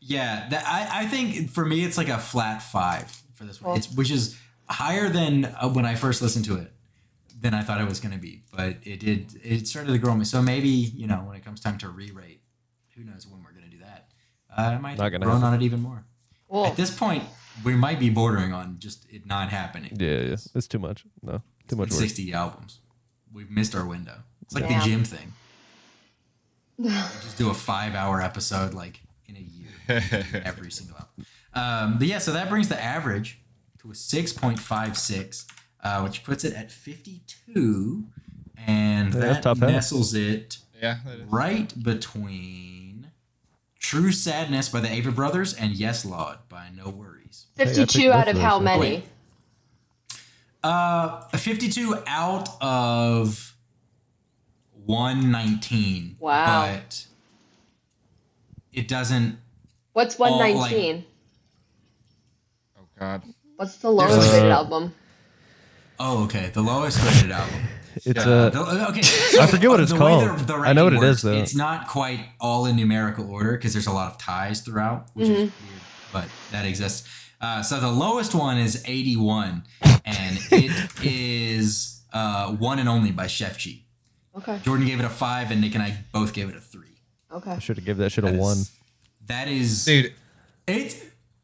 Yeah, I think for me it's like a flat 5 for this one, which is higher than when I first listened to it than I thought it was going to be. But it started to grow on me. So maybe, you know, when it comes time to re-rate, who knows when we're going to do that? I might have grown on it even more. Cool. At this point, we might be bordering on just it not happening. Yeah. It's too much. No, too much work. 60 albums. We've missed our window. It's like the gym thing. We just do a 5-hour episode like in a year. Every single album. But yeah, so that brings the average to a 6.56, which puts it at 52. And that nestles it right between True Sadness by the Ava Brothers and Yes Lord by No Worries. 52 out of how many? 52 out of 119. Wow. But it doesn't. What's 119? Oh God. What's the lowest rated album? Oh, okay. The lowest rated album. It's okay. I forget what it's called. I know what it is though. It's not quite all in numerical order because there's a lot of ties throughout, which is weird, but that exists. So the lowest one is 81, and it is One and Only by Chef G. Okay. Jordan gave it a 5, and Nick and I both gave it a 3. Okay. I should have given that shit a 1. That is, dude.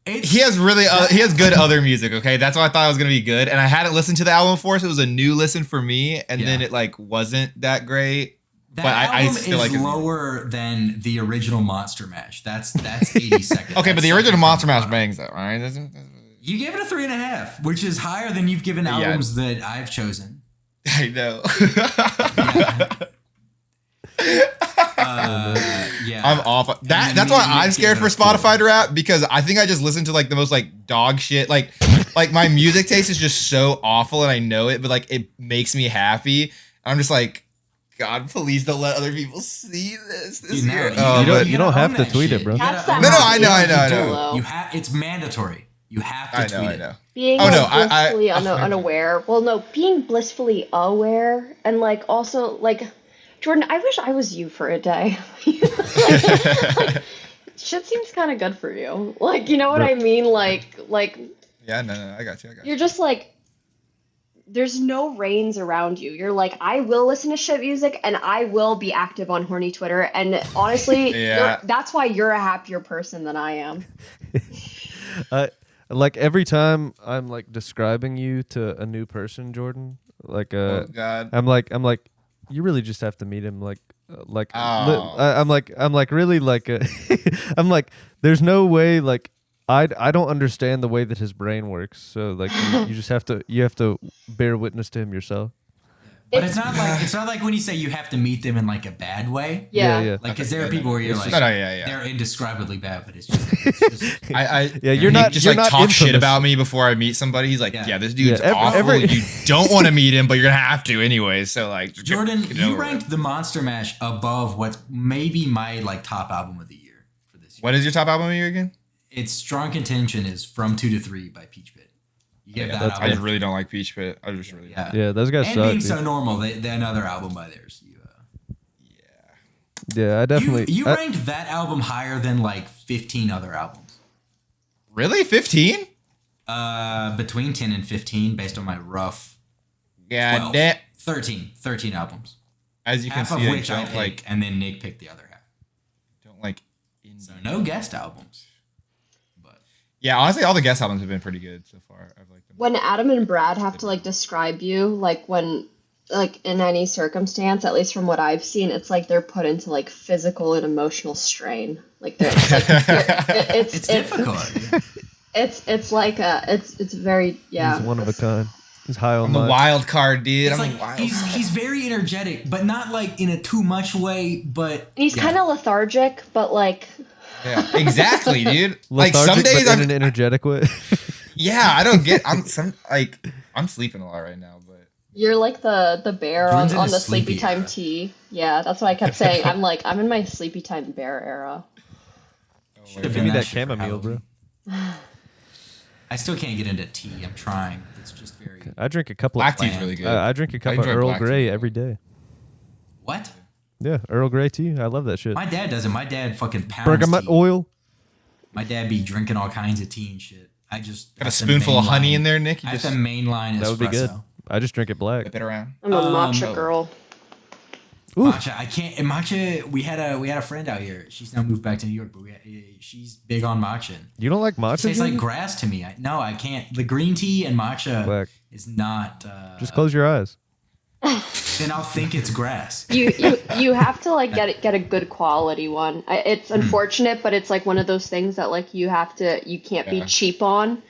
He has really he has good other music. Okay, that's why I thought it was gonna be good, and I hadn't listened to the album before, so it was a new listen for me. And then it like wasn't that great. That but album I still is like it. Lower than the original Monster Mash. That's 80 seconds. Okay, but the original Monster Mash bangs though, right? You gave it a 3.5, which is higher than you've given albums that I've chosen. I know. Yeah, I'm off. That's why I'm scared for Spotify to rap, because I think I just listen to like the most like dog shit. Like my music taste is just so awful, and I know it, but like it makes me happy. I'm just like, God, please don't let other people see this year. You don't have to tweet it, bro. No, I know. It's mandatory. You have to tweet it. Being blissfully unaware. Well, no, being blissfully aware, and like also like, Jordan, I wish I was you for a day. like, shit seems kind of good for you. Like, you know what I mean? Like. Yeah, no, I got you. You're just like, there's no reins around you. You're like, I will listen to shit music, and I will be active on horny Twitter. And honestly, that's why you're a happier person than I am. Like every time I'm like describing you to a new person, Jordan, like oh God. I'm like you really just have to meet him I'm like really like I'm like there's no way, like I don't understand the way that his brain works, so like you just have to bear witness to him yourself. But it's not like when you say you have to meet them in like a bad way. Yeah. Like, because there are people where you're like, they're indescribably bad, but it's just you're not just you're like not talk infamous. shit about me before I meet somebody. He's like, this dude's awful. You don't want to meet him, but you're gonna have to anyways. So like, Jordan, you ranked the Monster Mash above what's maybe my like top album of the year for this year. What is your top album of the year again? It's Strong Contention is From 2 to 3 by Peach Pit. You get that album. I just really don't like Peach Pit. I just really yeah, those guys and suck. Being So Normal, another album by theirs. Yeah, I definitely. You ranked that album higher than like 15 other albums. Really? 15? Between 10 and 15 based on my rough Yeah, 12, that 13 albums. as you can Half of see, I which I don't picked, like and then Nick picked the other half. indie. So no guest albums. But Yeah, honestly, all the guest albums have been pretty good so far. I've liked them. When Adam and Brad have to like describe you, like when like in any circumstance, at least from what I've seen, it's like they're put into like physical and emotional strain. Like they're it's difficult. it's like it's very He's one of a kind. He's high on I'm the life. wild card, dude. It's I'm like a wild he's very energetic, but not like in a too much way. But he's kind of lethargic, but like Yeah, exactly, dude. Like some Lethargic, days but I'm in an energetic way. yeah, I don't get I'm sleeping a lot right now, but you're like the bear Jordan's in on his the sleepy sleepy time era. tea. Yeah, that's what I kept saying. I'm in my sleepy time bear era. Should have Give me been that shit for chamomile, bro. Halloween. I still can't get into tea. I'm trying. It's just very I drink a couple black of tea's really good. I drink a cup of enjoy Earl black tea. Grey every day. what? Yeah, Earl Grey tea. I love that shit. My dad doesn't. My dad fucking pounds Bergamot tea. oil. My dad be drinking all kinds of tea and shit. I just Got a have to spoonful of honey mainline- in there, Nick. You I have just to mainline That would be good. espresso. I just drink it black. whip it around. I'm a matcha oh. girl. Ooh. Matcha, I can't. And matcha, we had a friend out here. She's now moved back to New York, but she's big on matcha. You don't like It matcha? tastes like Junior? grass to me. No, I can't. The green tea and matcha Black. is not. Just close your eyes. Then I'll think it's grass. You have to like get a good quality one. It's unfortunate, but it's like one of those things that like you can't be Yeah. cheap on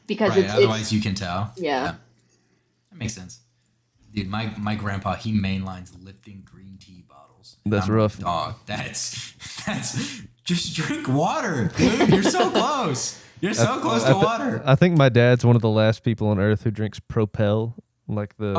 because Right. Otherwise, you can tell. Yeah. That makes sense. Dude, my grandpa, he mainlines Lipton green tea bottles. And That's I'm like, rough. dog, that's just drink water, dude. You're so close. You're so close to water. I think my dad's one of the last people on earth who drinks Propel, like the.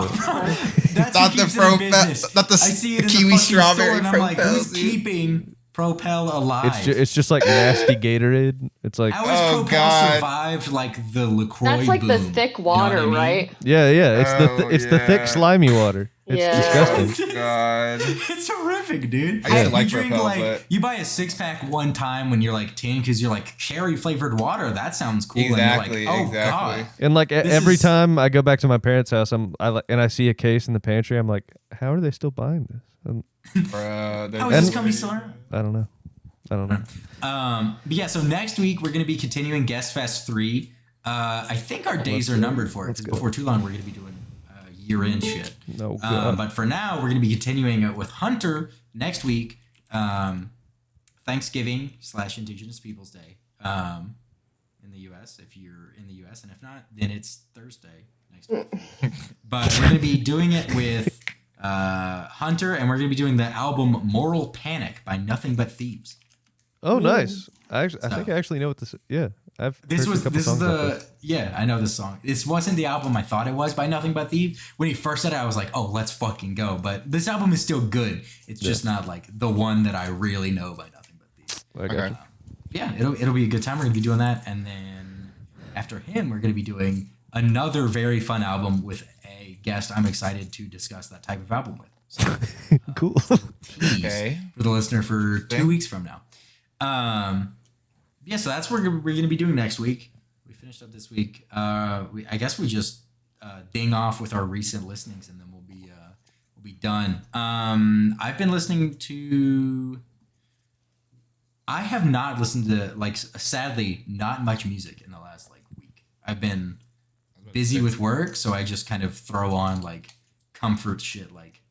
That's Not who the keeps it in Propel- business. not the I see it in kiwi the fucking strawberry store and I'm like, Propel, who's dude. keeping Propel alive? It's just like nasty Gatorade. It's like How has Oh, Propel God. survived like the LaCroix That's like the boom? thick You know what water, I mean? right? yeah. It's the Oh, thick yeah. slimy water. It's Yeah. disgusting. God. It's horrific, dude. I used to You like drink Propel, like but- you buy a 6-pack one time when you're like 10 because you're like cherry flavored water. That sounds cool. Exactly, And you're like, oh exactly. god. And like This every is- time I go back to my parents' house, and I see a case in the pantry, I'm like, how are they still buying this? Bro, How is this company still around? I don't know. But yeah, so next week we're going to be continuing Guest Fest 3. I think our days are numbered for it because before too long we're going to be doing year-end shit. No, God. But for now, we're going to be continuing it with Hunter next week, Thanksgiving / Indigenous Peoples Day in the U.S. if you're in the U.S. And if not, then it's Thursday next week. But we're going to be doing it with Hunter, and we're going to be doing the album Moral Panic by Nothing But Thieves. Oh, nice. I think I actually know what this. Yeah, I've heard a couple songs about this. Yeah, I know this song. This wasn't the album I thought it was by Nothing But Thieves. When he first said it, I was like, oh, let's fucking go. But this album is still good. It's just not like the one that I really know by Nothing But Thieves. I got you. Yeah, it'll be a good time. We're gonna be doing that, and then after him, we're gonna be doing another very fun album with a guest. I'm excited to discuss that type of album with. So, Cool. tease Okay. for the listener for 2 weeks from now. Yeah, so that's what we're gonna be doing next week. We finished up this week. I guess we just ding off with our recent listenings, and then we'll be done. I've been listening to. I have not listened to sadly not much music in the last week. I've been busy with work, so I just kind of throw on comfort shit like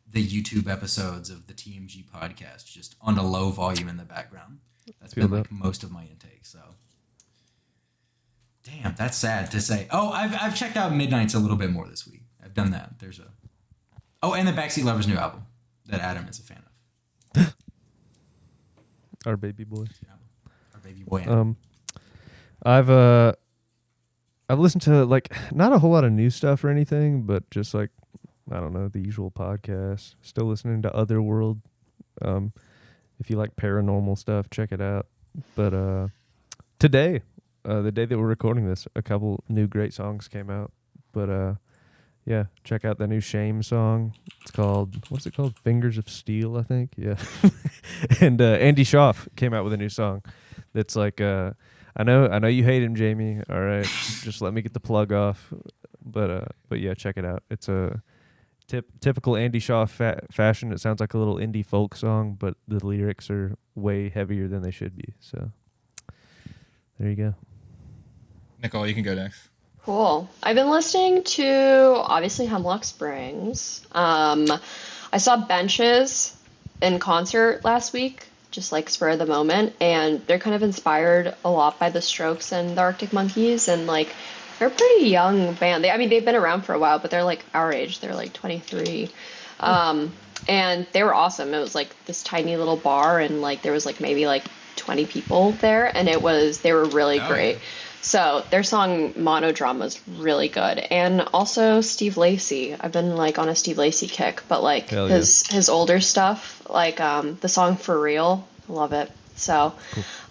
the YouTube episodes of the TMG podcast just on a low volume in the background. That's Feel been that. most of my intake. So, damn, that's sad to say. Oh, I've checked out Midnight's a little bit more this week. I've done that. And the Backseat Lovers' new album that Adam is a fan of. Our baby boy. Our baby boy. Adam. I've listened to not a whole lot of new stuff or anything, but just I don't know, the usual podcasts. Still listening to Otherworld. If you like paranormal stuff, check it out. But today, the day that we're recording this, a couple new great songs came out. But yeah, check out the new Shame song. It's called, what's it called? Fingers of Steel, I think. Yeah. And Andy Schaaf came out with a new song that's I I know you hate him, Jamie. All right, just let me get the plug off. But yeah, check it out. It's a typical Andy Shaw fashion. It sounds like a little indie folk song, but the lyrics are way heavier than they should be. So there you go. Nicole, you can go next. Cool. I've been listening to obviously Hemlock Springs. I saw Benches in concert last week, just like spur of the moment, and they're kind of inspired a lot by the Strokes and the Arctic Monkeys, and like they're a pretty young band. They've been around for a while, but they're like our age. They're like 23. And they were awesome. It was like this tiny little bar, and like there was like maybe like 20 people there, and they were really great. So their song Monodrama is really good. And also Steve Lacy. I've been like on a Steve Lacy kick, but like his older stuff, like the song For Real, love it. So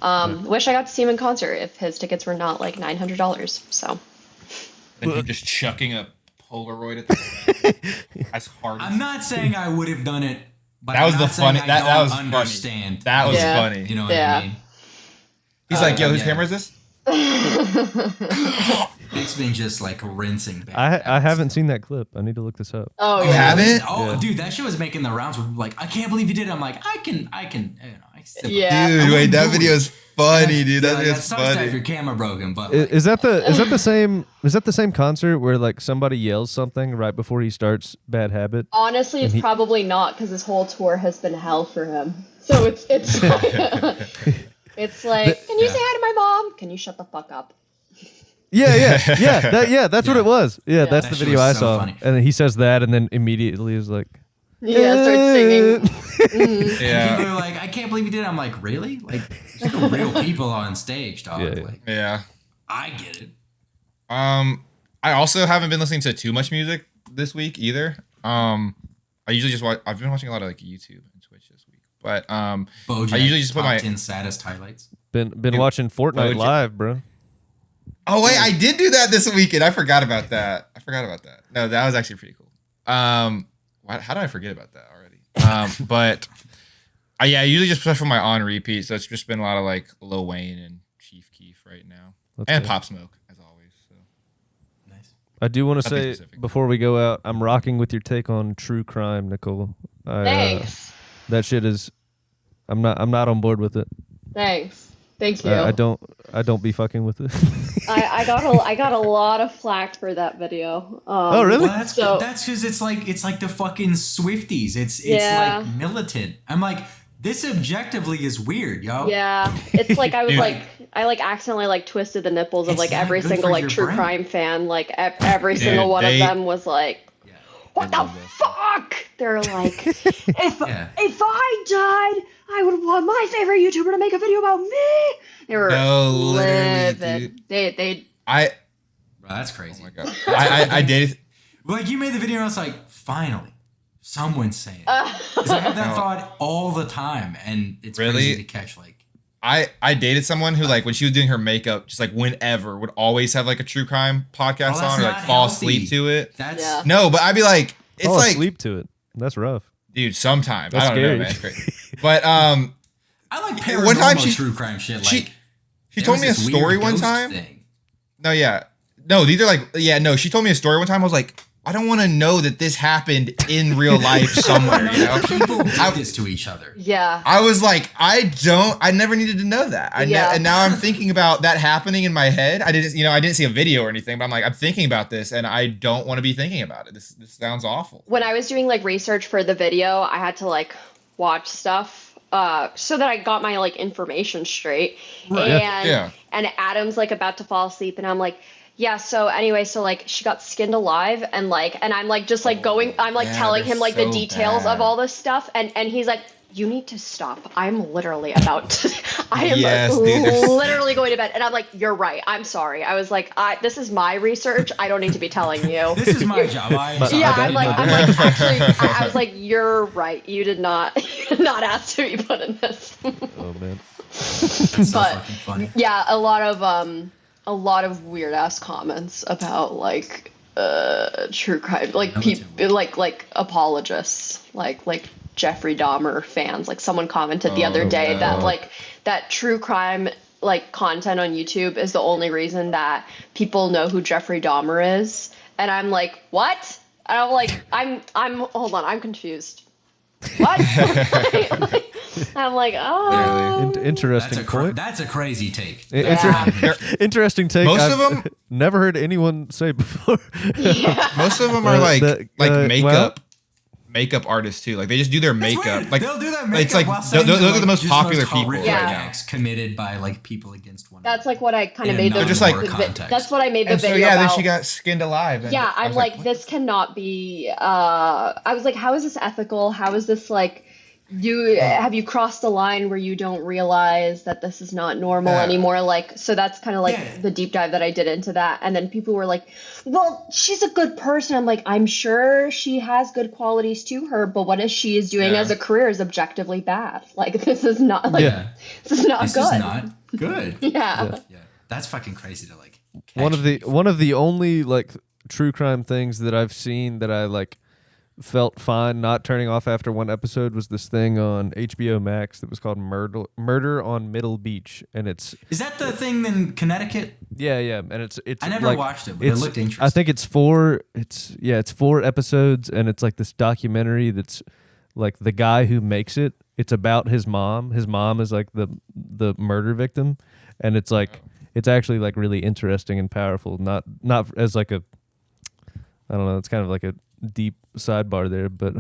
wish I got to see him in concert if his tickets were not like $900. So And you just chucking a Polaroid at the as hard as I'm not saying I would have done it, but that was I'm the not saying funny I that don't was understand. funny. That was Yeah. funny. You know what I mean? He's like, yo, whose camera is this? It's been just like rinsing back. I haven't seen that clip. I need to look this up. oh You yeah. haven't? Oh, Yeah. dude, that shit was making the rounds. Where like, I can't believe you did it. I'm like, I can, you know, I still. Yeah. Dude, I wait, wouldn't that do video it. is funny, dude. That video That is sucks to have funny. your camera broken, but like, Is that the same concert where like somebody yells something right before he starts Bad Habit? Honestly, it's probably not, because this whole tour has been hell for him. So it's it's like, can you say hi to my mom? Can you shut the fuck up? Yeah. That's what it was. Yeah, that's That the shit video was I so saw. funny. And then he says that, and then immediately is like, Yeah, start singing. Yeah. people are like, I can't believe you did it. I'm like, really? Like, there's no real people on stage, dog. Yeah. Like, Yeah. I get it. I also haven't been listening to too much music this week either. I usually just watch. I've been watching a lot of like YouTube and Twitch this week, but Bojack, I usually just put top my. 10 saddest highlights. been watching Fortnite Bojack. live, bro. Oh wait, I did do that this weekend. I forgot about that. No, that was actually pretty cool. How did I forget about that already? But I usually just put from my on repeat, so it's just been a lot of like Lil Wayne and Chief Keef right now, and good. Pop Smoke as always. So Nice. I do want to Nothing say specific. before we go out, I'm rocking with your take on true crime, Nicole. Thanks. That shit is. I'm not on board with it. Thanks. Thank you. I don't be fucking with it. I got a lot of flack for that video. Oh, really? Well, that's because it's like the fucking Swifties. It's Yeah. like militant. I'm like, this objectively is weird, yo. Yeah, it's like I was Dude. like I like accidentally like twisted the nipples of It's like not every good single for like your true brain. crime fan. Like every single one they- of them was like, "What the love this. fuck?" They're like, "If Yeah. if I died, I would want my favorite YouTuber to make a video about me." They were No, literally, livid. dude. They Bro, that's crazy. Oh my god, I dated. Like, you made the video and I was like, finally, someone's saying it. 'Cause I have that No. thought all the time, and it's Really? crazy to catch. Like, I dated someone who like when she was doing her makeup, just like whenever would always have like a true crime podcast Oh, that's on or like not fall healthy. asleep to it. that's Yeah. No, but I'd be like, it's Fall like, asleep to it. That's rough. dude, sometimes That's I don't scary. know, man, it's crazy. But I like paranormal one time true crime shit. Like, she there told was me a this weird story one ghost time. thing. These are like, she told me a story one time. I was like, I don't want to know that this happened in real life somewhere, you know? People do I- this to each other. yeah. I was like, I never needed to know that. Yeah. And now I'm thinking about that happening in my head. I didn't see a video or anything, but I'm thinking about this and I don't want to be thinking about it. This sounds awful. When I was doing like research for the video, I had to like watch stuff so that I got my like information straight. Right. And Yeah. and Adam's like about to fall asleep, and I'm like, yeah. So anyway, so like she got skinned alive, and I'm like just like going, I'm like yeah, telling they're him like the so details bad. of all this stuff, and he's like, you need to stop. I'm literally about to, I am Yes, dude, there's- literally going to bed. And I'm like, you're right. I'm sorry. I was like, this is my research. I don't need to be telling you. This is my job. Yeah, I'm like, actually, I was like, you're right. You did not ask to be put in this. Oh man. That's so but- fucking funny. Yeah, a lot of weird ass comments about like true crime, like people, like apologists, like Jeffrey Dahmer fans. Like someone commented the other day that like that true crime like content on YouTube is the only reason that people know who Jeffrey Dahmer is. And I'm like, what? And I'm like, hold on, I'm confused. What? I'm like, oh. Interesting point. That's a crazy take. Interesting take. Most I've of them never heard anyone say before. Most of them are makeup artists too. Like they just do their makeup. Like they'll do their makeup. It's like those are the most popular people right now. Committed by like people against one another. That's like what I kind of made the. Just like that's what I made the and video. So yeah, about. then she got skinned alive. Yeah, I'm like, this cannot be. I was like, how is this ethical? How is this like? Have you crossed the line where you don't realize that this is not normal anymore? Like, so that's kind of like the deep dive that I did into that. And then people were like, well, she's a good person. I'm like, I'm sure she has good qualities to her, but what she is doing as a career is objectively bad. Like, this is not like, this is not this good. This is not good. Yeah. That's fucking crazy to like. One of the only like true crime things that I've seen that I like felt fine not turning off after one episode was this thing on HBO Max that was called Murder on Middle Beach, and is that the thing in Connecticut? Yeah, and it's I never like, watched it, but it looked interesting. I think it's 4 episodes, and it's like this documentary that's like the guy who makes it. It's about his mom. His mom is like the murder victim, and it's like it's actually like really interesting and powerful. Not as like a, I don't know. It's kind of like a deep sidebar there, but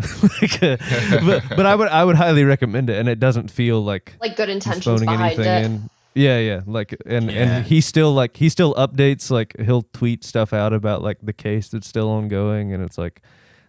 but I would highly recommend it, and it doesn't feel like good intentions behind it. In. Yeah, like and he still updates, like he'll tweet stuff out about like the case that's still ongoing, and it's like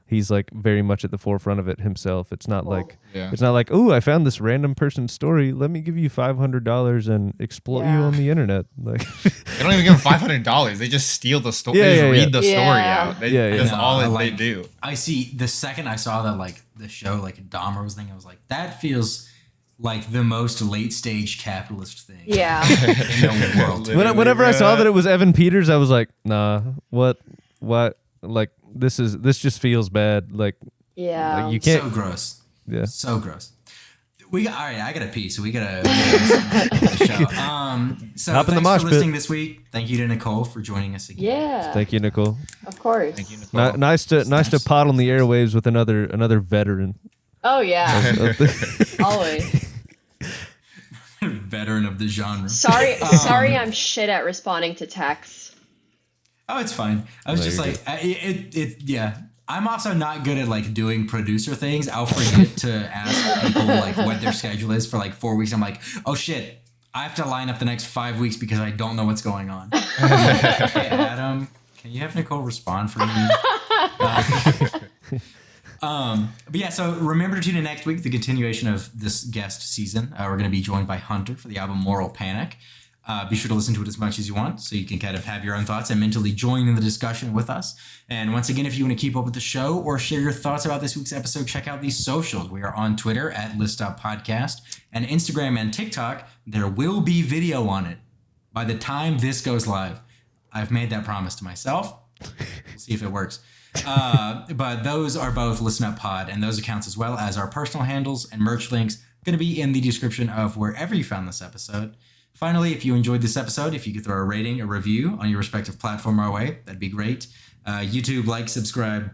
he's like very much at the forefront of it himself. It's not it's not like, oh, I found this random person's story, let me give you $500 and exploit you on the internet. Like they don't even give them $500. They just steal the story. They just read the story out. That's all they do. I see. The second I saw that like the show like Dahmer was thing, I was like, that feels like the most late stage capitalist thing. Yeah. In the world. Whenever I saw that it was Evan Peters, I was like, nah, what, like this just feels bad. Like, like you can't. So gross. Yeah. So gross. All right, I gotta pee, so we gotta the show. So Hop in the thanks mosh for pit. listening this week. Thank you to Nicole for joining us again. Yeah. Thank you, Nicole. Of course. Thank you, Nicole. Nice to pot on the airwaves with another veteran. Oh yeah. Always. Veteran of the genre. Sorry, I'm shit at responding to texts. Oh, it's fine. I was just like, I'm also not good at like doing producer things. I'll forget to ask people like what their schedule is for like 4 weeks. I'm like, oh shit, I have to line up the next 5 weeks because I don't know what's going on. Hey, Adam, can you have Nicole respond for me? But yeah, so remember to tune in next week, the continuation of this guest season. We're going to be joined by Hunter for the album Moral Panic. Be sure to listen to it as much as you want so you can kind of have your own thoughts and mentally join in the discussion with us. And once again, if you want to keep up with the show or share your thoughts about this week's episode, check out these socials. We are on Twitter at ListUpPodcast and Instagram and TikTok. There will be video on it by the time this goes live. I've made that promise to myself. We'll see if it works. But those are both Listen Up Pod, and those accounts as well as our personal handles and merch links going to be in the description of wherever you found this episode. Finally, if you enjoyed this episode, if you could throw a rating, a review on your respective platform our way, that'd be great. YouTube, like, subscribe,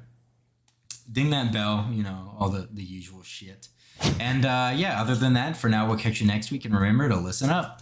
ding that bell, all the usual shit. And other than that, for now, we'll catch you next week, and remember to listen up.